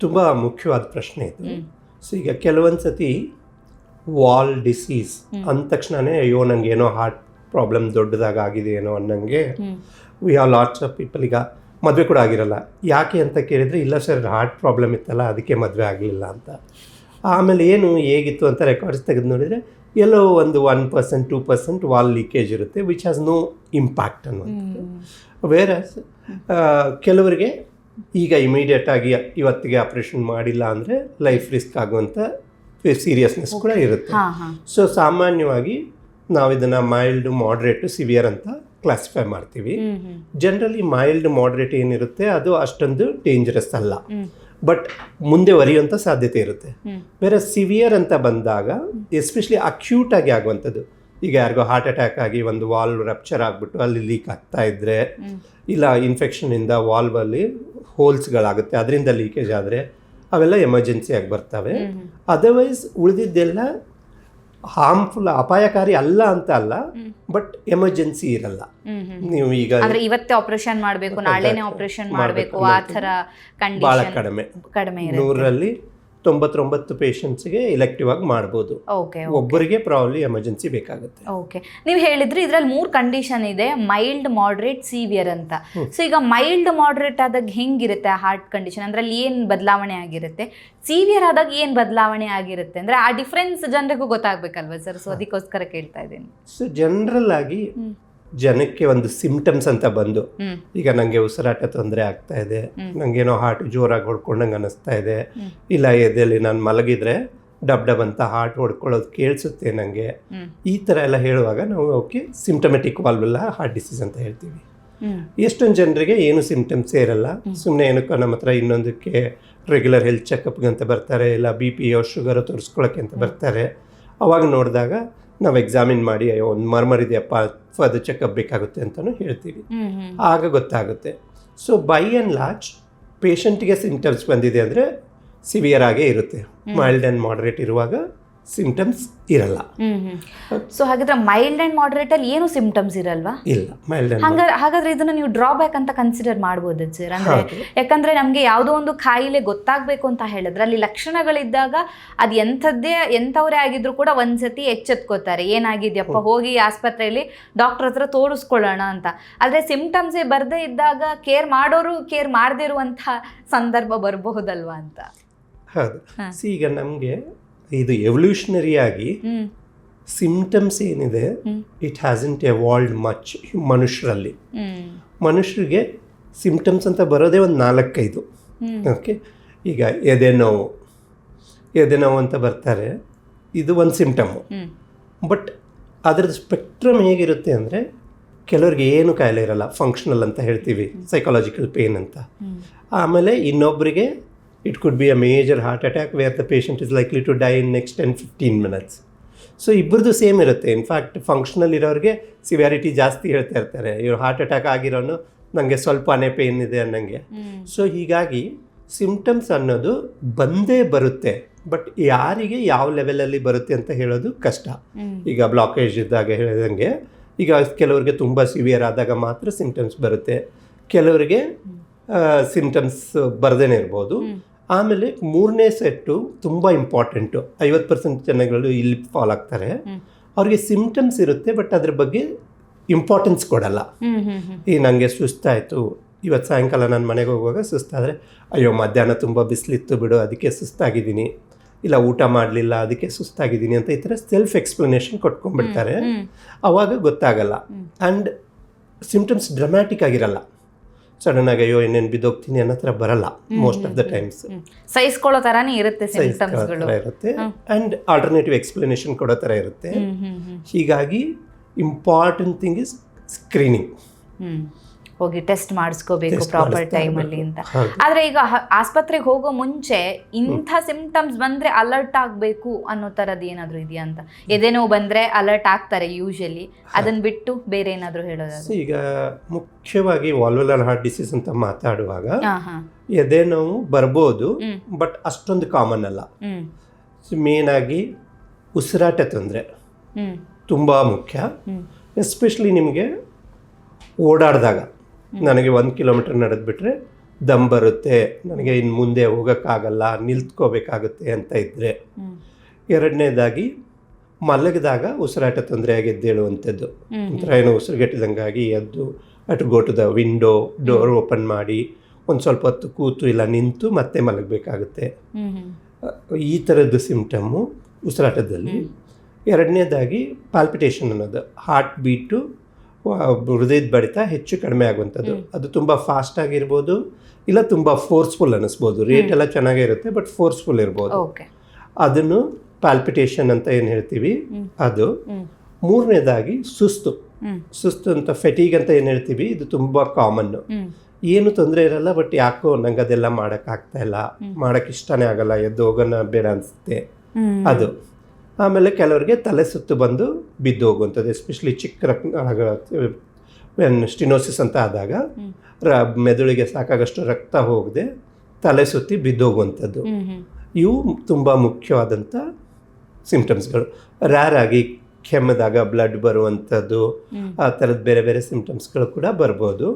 ತುಂಬ ಮುಖ್ಯವಾದ ಪ್ರಶ್ನೆ ಇದು. ಸೊ ಈಗ ಕೆಲವೊಂದು ಸತಿ ವಾಲ್ ಡಿಸೀಸ್ ಅಂದ ತಕ್ಷಣವೇ ಅಯ್ಯೋ ನನಗೆ ಏನೋ ಹಾರ್ಟ್ ಪ್ರಾಬ್ಲಮ್ ದೊಡ್ಡದಾಗ ಆಗಿದೆ ಏನೋ ಅನ್ನಂಗೆ we have lots of people. ಈಗ ಮದುವೆ ಕೂಡ ಆಗಿರಲ್ಲ, ಯಾಕೆ ಅಂತ ಕೇಳಿದರೆ ಇಲ್ಲ ಸರ್ ಹಾರ್ಟ್ ಪ್ರಾಬ್ಲಮ್ ಇತ್ತಲ್ಲ ಅದಕ್ಕೆ ಮದುವೆ ಆಗಲಿಲ್ಲ ಅಂತ. ಆಮೇಲೆ ಏನು ಹೇಗಿತ್ತು ಅಂತ ರೆಕಾರ್ಡ್ಸ್ ತೆಗೆದು ನೋಡಿದರೆ ಎಲ್ಲೋ ಒಂದು 1% 2% ವಾಲ್ ಲೀಕೇಜ್ ಇರುತ್ತೆ, ವಿಚ್ ಹ್ಯಾಸ್ ನೋ ಇಂಪ್ಯಾಕ್ಟ್ ಅನ್ನುವಂಥದ್ದು. ವೇರಸ್ ಕೆಲವರಿಗೆ ಈಗ ಇಮಿಡಿಯೇಟಾಗಿ ಇವತ್ತಿಗೆ ಆಪ್ರೇಷನ್ ಮಾಡಿಲ್ಲ ಅಂದರೆ ಲೈಫ್ ರಿಸ್ಕ್ ಆಗುವಂಥ ಸೀರಿಯಸ್ನೆಸ್ ಕೂಡ ಇರುತ್ತೆ. ಸೊ ಸಾಮಾನ್ಯವಾಗಿ ನಾವು ಇದನ್ನು ಮೈಲ್ಡ್, ಮಾಡ್ರೇಟ್, ಸಿವಿಯರ್ ಅಂತ ಕ್ಲಾಸಿಫೈ ಮಾಡ್ತೀವಿ. ಜನರಲಿ ಮೈಲ್ಡ್ ಮಾಡ್ರೇಟ್ ಏನಿರುತ್ತೆ ಅದು ಅಷ್ಟೊಂದು ಡೇಂಜರಸ್ ಅಲ್ಲ, ಬಟ್ ಮುಂದೆ ಒರೆಯುವಂಥ ಸಾಧ್ಯತೆ ಇರುತ್ತೆ. ಬೇರೆ ಸಿವಿಯರ್ ಅಂತ ಬಂದಾಗ ಎಸ್ಪೆಷಲಿ ಅಕ್ಯೂಟ್ ಆಗಿ ಆಗುವಂಥದ್ದು, ಈಗ ಯಾರಿಗೋ ಹಾರ್ಟ್ ಅಟ್ಯಾಕ್ ಆಗಿ ಒಂದು ವಾಲ್ವ್ ರಪ್ಚರ್ ಆಗಿಬಿಟ್ಟು ಅಲ್ಲಿ ಲೀಕ್ ಆಗ್ತಾ ಇದ್ದರೆ, ಇಲ್ಲ ಇನ್ಫೆಕ್ಷನಿಂದ ವಾಲ್ವಲ್ಲಿ ಹೋಲ್ಸ್ಗಳಾಗುತ್ತೆ ಅದರಿಂದ ಲೀಕೇಜ್ ಆದರೆ, ಅವೆಲ್ಲ ಎಮರ್ಜೆನ್ಸಿಯಾಗಿ ಬರ್ತವೆ. ಅದರ್ವೈಸ್ ಉಳಿದಿದ್ದೆಲ್ಲ ಹಾರ್ಮ್ಫುಲ್, ಅಪಾಯಕಾರಿ ಅಲ್ಲ ಅಂತ ಅಲ್ಲ, ಬಟ್ ಎಮರ್ಜೆನ್ಸಿ ಇರಲ್ಲ. ನೀವು ಈಗ ಇವತ್ತೇ ಆಪರೇಷನ್ ಮಾಡಬೇಕು, ನಾಳೆನೇ ಆಪರೇಷನ್ ಮಾಡಬೇಕು, ಆ ಥರ ಭಾಳ ಕಂಡೀಷನ್ ಕಡಿಮೆ 100ರಲ್ಲಿ 99 ಪೇಷಂಟ್ಸ್ಗೆ ಎಲೆಕ್ಟಿವ್ ಆಗಿ ಮಾಡ್ಬೋದು. ಒಬ್ಬರಿಗೆ ಪ್ರಾಬ್ಲಿ ಎಮರ್ಜೆನ್ಸಿ ಬೇಕಾಗುತ್ತೆ. ಓಕೆ, ನೀವು ಹೇಳಿದ್ರಿ ಇದ್ರಲ್ಲಿ 3 ಕಂಡೀಷನ್ ಇದೆ, ಮೈಲ್ಡ್, ಮಾಡ್ರೇಟ್, ಸಿವಿಯರ್ ಅಂತ. ಸೊ ಈಗ ಮೈಲ್ಡ್ ಮಾಡ್ರೇಟ್ ಆದಾಗ ಹೆಂಗಿರುತ್ತೆ ಹಾರ್ಟ್ ಕಂಡೀಷನ್, ಅಂದ್ರೆ ಅಲ್ಲಿ ಏನು ಬದಲಾವಣೆ ಆಗಿರುತ್ತೆ, ಸಿವಿಯರ್ ಆದಾಗ ಏನು ಬದಲಾವಣೆ ಆಗಿರುತ್ತೆ, ಅಂದ್ರೆ ಆ ಡಿಫ್ರೆನ್ಸ್ ಜನರಿಗೂ ಗೊತ್ತಾಗಬೇಕಲ್ವ ಸರ್? ಸೊ ಅದಕ್ಕೋಸ್ಕರ ಕೇಳ್ತಾ ಇದ್ದೀನಿ. ಸೊ ಜನರಲ್ ಆಗಿ ಜನಕ್ಕೆ ಒಂದು ಸಿಂಪ್ಟಮ್ಸ್ ಅಂತ ಬಂದು, ಈಗ ನನಗೆ ಉಸಿರಾಟ ತೊಂದರೆ ಆಗ್ತಾ ಇದೆ, ನನಗೇನೋ ಹಾರ್ಟ್ ಜೋರಾಗಿ ಹೊಡ್ಕೊಂಡಂಗೆ ಅನ್ನಿಸ್ತಾ ಇದೆ, ಇಲ್ಲ ಎದೆಯಲ್ಲಿ ನಾನು ಮಲಗಿದ್ರೆ ಡಬ್ ಡಬ್ ಅಂತ ಹಾರ್ಟ್ ಹೊಡ್ಕೊಳ್ಳೋದು ಕೇಳಿಸುತ್ತೆ ನನಗೆ, ಈ ಥರ ಎಲ್ಲ ಹೇಳುವಾಗ ನಾವು ಓಕೆ ಸಿಂಪ್ಟಮೆಟಿಕ್ ವಾಲ್ವುಲರ್ ಹಾರ್ಟ್ ಡಿಸೀಸ್ ಅಂತ ಹೇಳ್ತೀವಿ. ಎಷ್ಟೊಂದು ಜನರಿಗೆ ಏನು ಸಿಂಪ್ಟಮ್ಸೇ ಇರಲ್ಲ, ಸುಮ್ಮನೆ ಏನಕ್ಕೋ ನಮ್ಮ ಹತ್ರ ಇನ್ನೊಂದಕ್ಕೆ ರೆಗ್ಯುಲರ್ ಹೆಲ್ತ್ ಚೆಕಪ್ಗೆ ಅಂತ ಬರ್ತಾರೆ, ಇಲ್ಲ BP ಶುಗರು ತೋರಿಸ್ಕೊಳ್ಳೋಕ್ಕೆ ಅಂತ ಬರ್ತಾರೆ. ಅವಾಗ ನೋಡಿದಾಗ ನಾವು ಎಕ್ಸಾಮಿನ್ ಮಾಡಿ ಅಯ್ಯೋ ಒಂದು ಮರ್ಮರಿದೆಯಪ್ಪ, ಫರ್ದರ್ ಚೆಕಪ್ ಬೇಕಾಗುತ್ತೆ ಅಂತಲೂ ಹೇಳ್ತೀವಿ. ಆಗ ಗೊತ್ತಾಗುತ್ತೆ. ಸೊ ಬೈ ಆ್ಯಂಡ್ ಲಾರ್ಜ್ ಪೇಷಂಟಿಗೆ ಸಿಂಪ್ಟಮ್ಸ್ ಬಂದಿದೆ ಅಂದರೆ ಸಿವಿಯರ್ ಆಗೇ ಇರುತ್ತೆ. ಮೈಲ್ಡ್ ಆ್ಯಂಡ್ ಮಾಡ್ರೇಟ್ ಇರುವಾಗ ಸಿಂಪ್ಟಮ್ಸ್ ಇರಲ್ಲ. ಸೊ ಹಾಗಾದ್ರೆ ಮೈಲ್ಡ್ ಅಂಡ್ ಮಾಡ್ರೇಟ್ ಅಲ್ಲಿ ಏನು ಸಿಂಪ್ಟಮ್ಸ್ ಇರಲ್ವಾ? ಇಲ್ಲ, ಮೈಲ್ಡ್ ಹಾಗಾದ್ರೆ ಇದನ್ನ ನೀವು ಡ್ರಾಬ್ಯಾಕ್ ಅಂತ ಕನ್ಸಿಡರ್ ಮಾಡ್ಬೋದು ಸರ್? ಅಂದ್ರೆ ಯಾಕಂದ್ರೆ ನಮ್ಗೆ ಯಾವುದೋ ಒಂದು ಕಾಯಿಲೆ ಗೊತ್ತಾಗಬೇಕು ಅಂತ ಹೇಳಿದ್ರೆ ಅಲ್ಲಿ ಲಕ್ಷಣಗಳಿದ್ದಾಗ ಅದು ಎಂಥವರೇ ಆಗಿದ್ರು ಕೂಡ ಒಂದ್ಸತಿ ಎಚ್ಚೆತ್ಕೋತಾರೆ, ಏನಾಗಿದ್ಯಪ್ಪ ಹೋಗಿ ಆಸ್ಪತ್ರೆಯಲ್ಲಿ ಡಾಕ್ಟರ್ ಹತ್ರ ತೋರಿಸ್ಕೊಳ್ಳೋಣ ಅಂತ. ಆದ್ರೆ ಸಿಂಪ್ಟಮ್ಸೇ ಬರದೇ ಇದ್ದಾಗ ಕೇರ್ ಮಾಡೋರು ಕೇರ್ ಮಾಡದೇ ಇರುವಂಥ ಸಂದರ್ಭ ಬರಬಹುದಲ್ವಾ ಅಂತ. ಹೌದು. ಈಗ ನಮಗೆ ಇದು ಎವಲ್ಯೂಷನರಿ ಆಗಿ ಸಿಂಪ್ಟಮ್ಸ್ ಏನಿದೆ ಇಟ್ ಹ್ಯಾಸಂಟ್ ಎವಾಲ್ವ್ಡ್ ಮಚ್ ಮನುಷ್ಯರಲ್ಲಿ. ಮನುಷ್ಯರಿಗೆ ಸಿಂಪ್ಟಮ್ಸ್ ಅಂತ ಬರೋದೇ ಒಂದು 4-5. ಓಕೆ, ಈಗ ಎದೆ ನೋವು ಅಂತ ಬರ್ತಾರೆ, ಇದು ಒಂದು ಸಿಂಪ್ಟಮು. ಬಟ್ ಅದರದ್ದು ಸ್ಪೆಕ್ಟ್ರಮ್ ಹೇಗಿರುತ್ತೆ ಅಂದರೆ ಕೆಲವ್ರಿಗೆ ಏನು ಕಾಯಿಲೆ ಇರಲ್ಲ, ಫಂಕ್ಷನಲ್ ಅಂತ ಹೇಳ್ತೀವಿ, ಸೈಕಾಲಜಿಕಲ್ ಪೇನ್ ಅಂತ. ಆಮೇಲೆ ಇನ್ನೊಬ್ಬರಿಗೆ it could be a major heart attack where the patient is likely to die in next 10-15 minutes. So ಇಬ್ಬರದು ಸೇಮ್ ಇರುತ್ತೆ. ಇನ್ಫ್ಯಾಕ್ಟ್ ಫಂಕ್ಷನಲ್ ಇರೋರಿಗೆ ಸಿವಿಯಾರಿಟಿ ಜಾಸ್ತಿ ಹೇಳ್ತಾ ಇರ್ತಾರೆ, ಇವ್ರು ಹಾರ್ಟ್ ಅಟ್ಯಾಕ್ ಆಗಿರೋನು ನನಗೆ ಸ್ವಲ್ಪನೇ ಪೇನ್ ಇದೆ ಅನ್ನಂಗೆ. ಸೊ ಹೀಗಾಗಿ ಸಿಂಪ್ಟಮ್ಸ್ ಅನ್ನೋದು ಬಂದೇ ಬರುತ್ತೆ, ಬಟ್ ಯಾರಿಗೆ ಯಾವ ಲೆವೆಲಲ್ಲಿ ಬರುತ್ತೆ ಅಂತ ಹೇಳೋದು ಕಷ್ಟ. ಈಗ ಬ್ಲಾಕೇಜ್ ಇದ್ದಾಗ ಹೇಳಿದಂಗೆ ಈಗ ಕೆಲವರಿಗೆ ತುಂಬ ಸಿವಿಯರ್ ಆದಾಗ ಮಾತ್ರ ಸಿಂಪ್ಟಮ್ಸ್ ಬರುತ್ತೆ, ಕೆಲವರಿಗೆ ಸಿಂಪ್ಟಮ್ಸ್ ಬರದೇನೆ ಇರ್ಬೋದು. ಆಮೇಲೆ 3ನೇ ಸೆಟ್ಟು ತುಂಬ ಇಂಪಾರ್ಟೆಂಟು. 50% ಜನಗಳು ಇಲ್ಲಿ ಫಾಲ್ ಆಗ್ತಾರೆ, ಅವ್ರಿಗೆ ಸಿಂಪ್ಟಮ್ಸ್ ಇರುತ್ತೆ ಬಟ್ ಅದ್ರ ಬಗ್ಗೆ ಇಂಪಾರ್ಟೆನ್ಸ್ ಕೊಡಲ್ಲ. ಈ ನನಗೆ ಸುಸ್ತಾಯಿತು, ಇವತ್ತು ಸಾಯಂಕಾಲ ನಾನು ಮನೆಗೆ ಹೋಗುವಾಗ ಸುಸ್ತಾದರೆ ಅಯ್ಯೋ ಮಧ್ಯಾಹ್ನ ತುಂಬ ಬಿಸಿಲಿತ್ತು ಬಿಡು ಅದಕ್ಕೆ ಸುಸ್ತಾಗಿದ್ದೀನಿ, ಇಲ್ಲ ಊಟ ಮಾಡಲಿಲ್ಲ ಅದಕ್ಕೆ ಸುಸ್ತಾಗಿದ್ದೀನಿ ಅಂತ ಈ ಥರ ಸೆಲ್ಫ್ ಎಕ್ಸ್ಪ್ಲನೇಷನ್ ಕೊಟ್ಕೊಂಡ್ಬಿಡ್ತಾರೆ. ಆವಾಗ ಗೊತ್ತಾಗಲ್ಲ. ಆ್ಯಂಡ್ ಸಿಂಪ್ಟಮ್ಸ್ ಡ್ರಮ್ಯಾಟಿಕ್ ಆಗಿರಲ್ಲ, ಸಡನ್ನಾಗಿ ಅಯ್ಯೋ ಇನ್ನೇನು ಬಿದ್ದೋಗ್ತೀನಿ ಅನ್ನೋ ಥರ ಬರಲ್ಲ. ಮೋಸ್ಟ್ ಆಫ್ ದ ಟೈಮ್ಸ್ ಸಹಿಸ್ಕೊಳ್ಳೋ ಥರನೇ ಇರುತ್ತೆ, ಇರುತ್ತೆ. ಆ್ಯಂಡ್ ಆಲ್ಟರ್ನೇಟಿವ್ ಎಕ್ಸ್ಪ್ಲನೇಷನ್ ಕೊಡೋ ಥರ ಇರುತ್ತೆ. ಹೀಗಾಗಿ ಇಂಪಾರ್ಟೆಂಟ್ ಥಿಂಗ್ ಇಸ್ ಸ್ಕ್ರೀನಿಂಗ್. ಹೋಗಿ ಟೆಸ್ಟ್ ಮಾಡಿಸ್ಕೋಬೇಕು ಪ್ರಾಪರ್ ಟೈಮಲ್ಲಿ ಅಂತ. ಆದರೆ ಈಗ ಆಸ್ಪತ್ರೆಗೆ ಹೋಗೋ ಮುಂಚೆ ಇಂಥ ಸಿಂಪ್ಟಮ್ಸ್ ಬಂದರೆ ಅಲರ್ಟ್ ಆಗಬೇಕು ಅನ್ನೋ ಥರದ್ದು ಏನಾದರೂ ಇದೆಯಾ ಅಂತ? ಎದೆ ನೋವು ಬಂದರೆ ಅಲರ್ಟ್ ಆಗ್ತಾರೆ ಯೂಶಲಿ, ಅದನ್ನು ಬಿಟ್ಟು ಬೇರೆ ಏನಾದರೂ ಹೇಳೋದಾದ್ರೆ? ಈಗ ಮುಖ್ಯವಾಗಿ ವಾಲ್ವುಲರ್ ಹಾರ್ಟ್ ಡಿಸೀಸ್ ಅಂತ ಮಾತಾಡುವಾಗ ಎದೆ ನೋವು ಬರ್ಬೋದು, ಬಟ್ ಅಷ್ಟೊಂದು ಕಾಮನ್ ಅಲ್ಲ. ಮೇನ್ ಆಗಿ ಉಸಿರಾಟ ತೊಂದರೆ ತುಂಬ ಮುಖ್ಯ. ಎಸ್ಪೆಷಲಿ ನಿಮಗೆ ಓಡಾಡಿದಾಗ, ನನಗೆ 1 ಕಿಲೋಮೀಟರ್ ನಡೆದ್ಬಿಟ್ರೆ ದಮ್ ಬರುತ್ತೆ, ನನಗೆ ಇನ್ನು ಮುಂದೆ ಹೋಗೋಕ್ಕಾಗಲ್ಲ, ನಿಲ್ತ್ಕೋಬೇಕಾಗುತ್ತೆ ಅಂತ ಇದ್ದರೆ. ಎರಡನೇದಾಗಿ ಮಲಗಿದಾಗ ಉಸಿರಾಟ ತೊಂದರೆಯಾಗಿ ಎದ್ದೇಳುವಂಥದ್ದು, ಒಂಥರ ಏನೋ ಉಸಿರುಗಟ್ಟಿದಂಗಾಗಿ ಎದ್ದು at go to the window, door open ಮಾಡಿ ಒಂದು ಸ್ವಲ್ಪ ಹೊತ್ತು ಕೂತು ಇಲ್ಲ ನಿಂತು ಮತ್ತೆ ಮಲಗಬೇಕಾಗುತ್ತೆ. ಈ ಥರದ್ದು ಸಿಂಪ್ಟಮ್ಮು ಉಸಿರಾಟದಲ್ಲಿ. ಎರಡನೇದಾಗಿ ಪಾಲ್ಪಿಟೇಷನ್ ಅನ್ನೋದು, ಹಾರ್ಟ್ ಬೀಟು, ಹೃದಯದ ಬಡಿತ ಹೆಚ್ಚು ಕಡಿಮೆ ಆಗುವಂಥದ್ದು. ಅದು ತುಂಬ ಫಾಸ್ಟ್ ಆಗಿರ್ಬೋದು, ಇಲ್ಲ ತುಂಬ ಫೋರ್ಸ್ಫುಲ್ ಅನ್ನಿಸ್ಬೋದು. ರೇಟ್ ಎಲ್ಲ ಚೆನ್ನಾಗೇ ಇರುತ್ತೆ ಬಟ್ ಫೋರ್ಸ್ಫುಲ್ ಇರ್ಬೋದು. ಅದನ್ನು ಪಾಲ್ಪಿಟೇಷನ್ ಅಂತ ಏನು ಹೇಳ್ತೀವಿ ಅದು. ಮೂರನೇದಾಗಿ ಸುಸ್ತು ಅಂತ ಫೆಟೀಗ್ ಅಂತ ಏನು ಹೇಳ್ತೀವಿ, ಇದು ತುಂಬ ಕಾಮನ್ನು. ಏನು ತೊಂದರೆ ಇರಲ್ಲ ಬಟ್ ಯಾಕೋ ನಂಗೆ ಅದೆಲ್ಲ ಮಾಡೋಕ್ಕಾಗ್ತಾ ಇಲ್ಲ, ಮಾಡೋಕ್ಕೆ ಇಷ್ಟನೇ ಆಗಲ್ಲ, ಎದ್ದು ಹೋಗೋಣ ಬೇಡ ಅನಿಸುತ್ತೆ ಅದು. ಆಮೇಲೆ ಕೆಲವರಿಗೆ ತಲೆ ಸುತ್ತು ಬಂದು ಬಿದ್ದು ಹೋಗುವಂಥದ್ದು, ಎಸ್ಪೆಷಲಿ ಚಿಕ್ಕ ಸ್ಟಿನೋಸಿಸ್ ಅಂತ ಆದಾಗ ಮೆದುಳಿಗೆ ಸಾಕಾಗಷ್ಟು ರಕ್ತ ಹೋಗದೆ ತಲೆ ಸುತ್ತಿ ಬಿದ್ದೋಗುವಂಥದ್ದು. ಇವು ತುಂಬ ಮುಖ್ಯವಾದಂಥ ಸಿಂಪ್ಟಮ್ಸ್ಗಳು. ರ್ಯಾರ್ ಆಗಿ ಕೆಮ್ಮಿದಾಗ ಬ್ಲಡ್ ಬರುವಂಥದ್ದು, ಆ ಥರದ ಬೇರೆ ಬೇರೆ ಸಿಂಪ್ಟಮ್ಸ್ಗಳು ಕೂಡ ಬರ್ಬೋದು.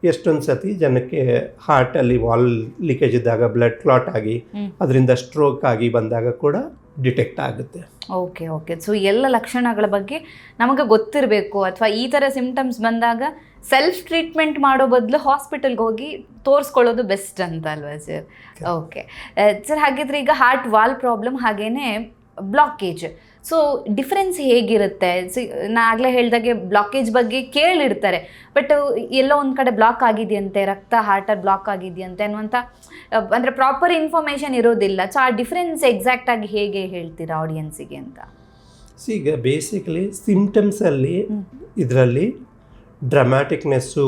ಎಷ್ಟೊಂದು ಸತಿ ಜನಕ್ಕೆ ಹಾರ್ಟಲ್ಲಿ ವಾಲ್ ಲೀಕೇಜ್ ಇದ್ದಾಗ ಬ್ಲಡ್ ಕ್ಲಾಟ್ ಆಗಿ ಅದರಿಂದ ಸ್ಟ್ರೋಕ್ ಆಗಿ ಬಂದಾಗ ಕೂಡ ಡಿಟೆಕ್ಟ್ ಆಗುತ್ತೆ. Okay okay. ಸೊ ಎಲ್ಲ ಲಕ್ಷಣಗಳ ಬಗ್ಗೆ ನಮಗೆ ಗೊತ್ತಿರಬೇಕು, ಅಥವಾ ಈ ಥರ ಸಿಂಪ್ಟಮ್ಸ್ ಬಂದಾಗ ಸೆಲ್ಫ್ ಟ್ರೀಟ್ಮೆಂಟ್ ಮಾಡೋ ಬದಲು ಹಾಸ್ಪಿಟಲ್ಗೆ ಹೋಗಿ ತೋರಿಸ್ಕೊಳ್ಳೋದು ಬೆಸ್ಟ್ ಅಂತ ಅಲ್ವಾ ಸರ್? ಓಕೆ ಸರ್, ಹಾಗಿದ್ರೆ ಈಗ ಹಾರ್ಟ್ ವಾಲ್ ಪ್ರಾಬ್ಲಮ್ ಹಾಗೇನೆ ಬ್ಲಾಕೇಜ್, ಸೊ ಡಿಫ್ರೆನ್ಸ್ ಹೇಗಿರುತ್ತೆ? ನಾ ಆಗಲೇ ಹೇಳ್ದಾಗೆ ಬ್ಲಾಕೇಜ್ ಬಗ್ಗೆ ಕೇಳಿರ್ತಾರೆ, ಬಟ್ ಎಲ್ಲೋ ಒಂದು ಕಡೆ ಬ್ಲಾಕ್ ಆಗಿದೆಯಂತೆ, ರಕ್ತ ಹಾರ್ಟಲ್ಲಿ ಬ್ಲಾಕ್ ಆಗಿದೆಯಂತೆ ಅನ್ನುವಂಥ ಅಂದರೆ ಪ್ರಾಪರ್ ಇನ್ಫಾರ್ಮೇಷನ್ ಇರೋದಿಲ್ಲ. ಸೊ ಆ ಡಿಫ್ರೆನ್ಸ್ ಎಕ್ಸಾಕ್ಟಾಗಿ ಹೇಗೆ ಹೇಳ್ತೀರಾ ಆಡಿಯನ್ಸಿಗೆ ಅಂತ? ಈಗ ಬೇಸಿಕಲಿ ಸಿಂಪ್ಟಮ್ಸಲ್ಲಿ ಇದರಲ್ಲಿ ಡ್ರಮ್ಯಾಟಿಕ್ನೆಸ್ಸು,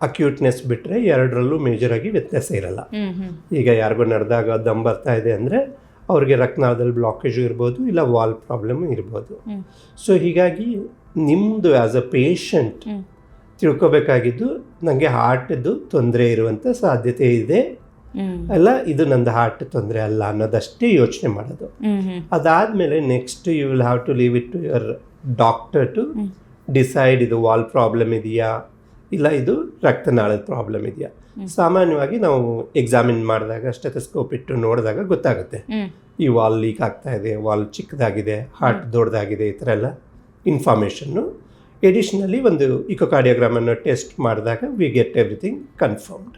ಅಕ್ಯೂಟ್ನೆಸ್ ಬಿಟ್ಟರೆ ಎರಡರಲ್ಲೂ ಮೇಜರಾಗಿ ವ್ಯತ್ಯಾಸ ಇರಲ್ಲ. ಈಗ ಯಾರಿಗೂ ನಡೆದಾಗ ದಮ್ ಬರ್ತಾ ಇದೆ ಅಂದರೆ ಅವ್ರಿಗೆ ರಕ್ತನಾಳದಲ್ಲಿ ಬ್ಲಾಕೇಜು ಇರ್ಬೋದು, ಇಲ್ಲ ವಾಲ್ ಪ್ರಾಬ್ಲಮ್ಮು ಇರ್ಬೋದು. ಸೊ ಹೀಗಾಗಿ ನಿಮ್ಮದು ಆ್ಯಸ್ ಅ ಪೇಷಂಟ್ ತಿಳ್ಕೊಬೇಕಾಗಿದ್ದು, ನನಗೆ ಹಾರ್ಟಿದ್ದು ತೊಂದರೆ ಇರುವಂಥ ಸಾಧ್ಯತೆ ಇದೆ ಅಲ್ಲ, ಇದು ನಂದು ಹಾರ್ಟ್ ತೊಂದರೆ ಅಲ್ಲ ಅನ್ನೋದಷ್ಟೇ ಯೋಚನೆ ಮಾಡೋದು. ಅದಾದಮೇಲೆ next you will have to leave it to your doctor to decide ಇದು ವಾಲ್ ಪ್ರಾಬ್ಲಮ್ ಇದೆಯಾ ಇಲ್ಲ ಇದು ರಕ್ತನಾಳದ ಪ್ರಾಬ್ಲಮ್ ಇದೆಯಾ. ಸಾಮಾನ್ಯವಾಗಿ ನಾವು ಎಕ್ಸಾಮಿನ್ ಮಾಡಿದಾಗ ಸ್ಟೆಥೋಸ್ಕೋಪ್ ಇಟ್ಟು ನೋಡಿದಾಗ ಗೊತ್ತಾಗುತ್ತೆ ಈ ವಾಲ್ ಲೀಕ್ ಆಗ್ತಾ ಇದೆ, ವಾಲ್ ಚಿಕ್ಕದಾಗಿದೆ, ಹಾರ್ಟ್ ದೊಡ್ಡದಾಗಿದೆ, ಈ ಥರ ಎಲ್ಲ ಇನ್ಫಾರ್ಮೇಷನ್ನು. ಎಡಿಷನಲಿ ಒಂದು ಇಕೋಕಾರ್ಡಿಯೋಗ್ರಾಮನ್ನು ಟೆಸ್ಟ್ ಮಾಡಿದಾಗ we get everything confirmed.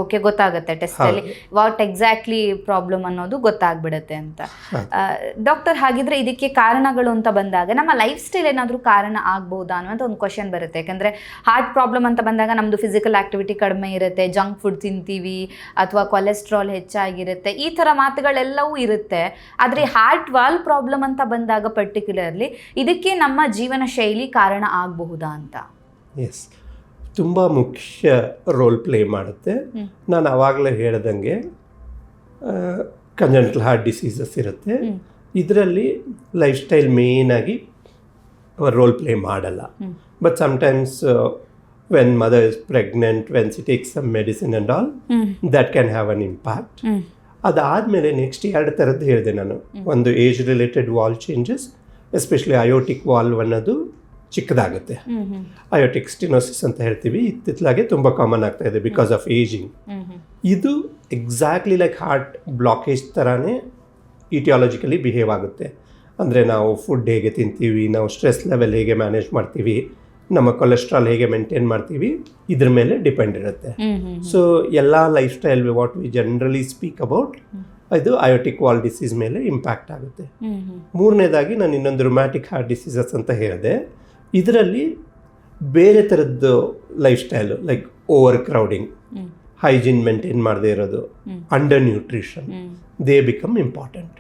Okay, ಗೊತ್ತಾಗುತ್ತೆ ಟೆಸ್ಟಲ್ಲಿ ವಾಟ್ ಎಕ್ಸಾಕ್ಟ್ಲಿ ಪ್ರಾಬ್ಲಮ್ ಅನ್ನೋದು ಗೊತ್ತಾಗ್ಬಿಡುತ್ತೆ ಅಂತ. ಡಾಕ್ಟರ್, ಹಾಗಿದ್ರೆ ಇದಕ್ಕೆ ಕಾರಣಗಳು ಅಂತ ಬಂದಾಗ ನಮ್ಮ ಲೈಫ್ ಸ್ಟೈಲ್ ಏನಾದರೂ ಕಾರಣ ಆಗ್ಬೋದಾ ಅನ್ನೋಂಥ ಒಂದು ಕ್ವಶನ್ ಬರುತ್ತೆ. ಯಾಕಂದರೆ ಹಾರ್ಟ್ ಪ್ರಾಬ್ಲಮ್ ಅಂತ ಬಂದಾಗ ನಮ್ಮದು ಫಿಸಿಕಲ್ ಆ್ಯಕ್ಟಿವಿಟಿ ಕಡಿಮೆ ಇರುತ್ತೆ, ಜಂಕ್ ಫುಡ್ ತಿಂತೀವಿ, ಅಥವಾ ಕೊಲೆಸ್ಟ್ರಾಲ್ ಹೆಚ್ಚಾಗಿರುತ್ತೆ, ಈ ಥರ ಮಾತುಗಳೆಲ್ಲವೂ ಇರುತ್ತೆ. ಆದರೆ ಹಾರ್ಟ್ ವಾಲ್ ಪ್ರಾಬ್ಲಮ್ ಅಂತ ಬಂದಾಗ ಪರ್ಟಿಕ್ಯುಲರ್ಲಿ ಇದಕ್ಕೆ ನಮ್ಮ ಜೀವನ ಶೈಲಿ ಕಾರಣ ಆಗಬಹುದಾ ಅಂತ? ಎಸ್, ತುಂಬ ಮುಖ್ಯ ರೋಲ್ ಪ್ಲೇ ಮಾಡುತ್ತೆ. ನಾನು ಆವಾಗಲೇ ಹೇಳ್ದಂಗೆ ಕಂಜೆಂಟಲ್ ಹಾರ್ಟ್ ಡಿಸೀಸಸ್ ಇರುತ್ತೆ, ಇದರಲ್ಲಿ ಲೈಫ್ ಸ್ಟೈಲ್ ಮೇಯ್ನಾಗಿ ರೋಲ್ ಪ್ಲೇ ಮಾಡಲ್ಲ. But sometimes when mother is pregnant, when she takes some medicine and all, that can have an impact. ಅದಾದಮೇಲೆ ನೆಕ್ಸ್ಟ್ 2 ಥರದ್ದು ಹೇಳಿದೆ ನಾನು. ಒಂದು age related valve changes, especially aortic valve ಅನ್ನೋದು ಚಿಕ್ಕದಾಗುತ್ತೆ, ಅಯೋಟಿಕ್ ಸ್ಟಿನೋಸಿಸ್ ಅಂತ ಹೇಳ್ತೀವಿ, ಇತ್ತಿತ್ತಲಾಗೆ ತುಂಬ ಕಾಮನ್ ಆಗ್ತಾ ಇದೆ ಬಿಕಾಸ್ ಆಫ್ ಏಜಿಂಗ್. ಇದು ಎಕ್ಸಾಕ್ಟ್ಲಿ ಲೈಕ್ ಹಾರ್ಟ್ ಬ್ಲಾಕೇಜ್ ಥರನೇ ಇಟಿಯಾಲಜಿಕಲಿ ಬಿಹೇವ್ ಆಗುತ್ತೆ. ಅಂದರೆ ನಾವು ಫುಡ್ ಹೇಗೆ ತಿಂತೀವಿ, ನಾವು ಸ್ಟ್ರೆಸ್ ಲೆವೆಲ್ ಹೇಗೆ ಮ್ಯಾನೇಜ್ ಮಾಡ್ತೀವಿ, ನಮ್ಮ ಕೊಲೆಸ್ಟ್ರಾಲ್ ಹೇಗೆ ಮೇಂಟೈನ್ ಮಾಡ್ತೀವಿ, ಇದ್ರ ಮೇಲೆ ಡಿಪೆಂಡ್ ಇರುತ್ತೆ. ಸೊ ಎಲ್ಲ life style what we generally speak about ಇದು ಅಯೋಟಿಕ್ ವಾಲ್ ಡಿಸೀಸ್ ಮೇಲೆ ಇಂಪ್ಯಾಕ್ಟ್ ಆಗುತ್ತೆ. 3ನೇದಾಗಿ ನಾನು ಇನ್ನೊಂದು ರುಮ್ಯಾಟಿಕ್ ಹಾರ್ಟ್ ಡಿಸೀಸಸ್ ಅಂತ ಹೇಳಿದೆ. ಇದರಲ್ಲಿ ಬೇರೆ ಥರದ್ದು life style, like over crowding, hygiene maintain ಮಾಡದೇ ಇರೋದು, under nutrition, they become important.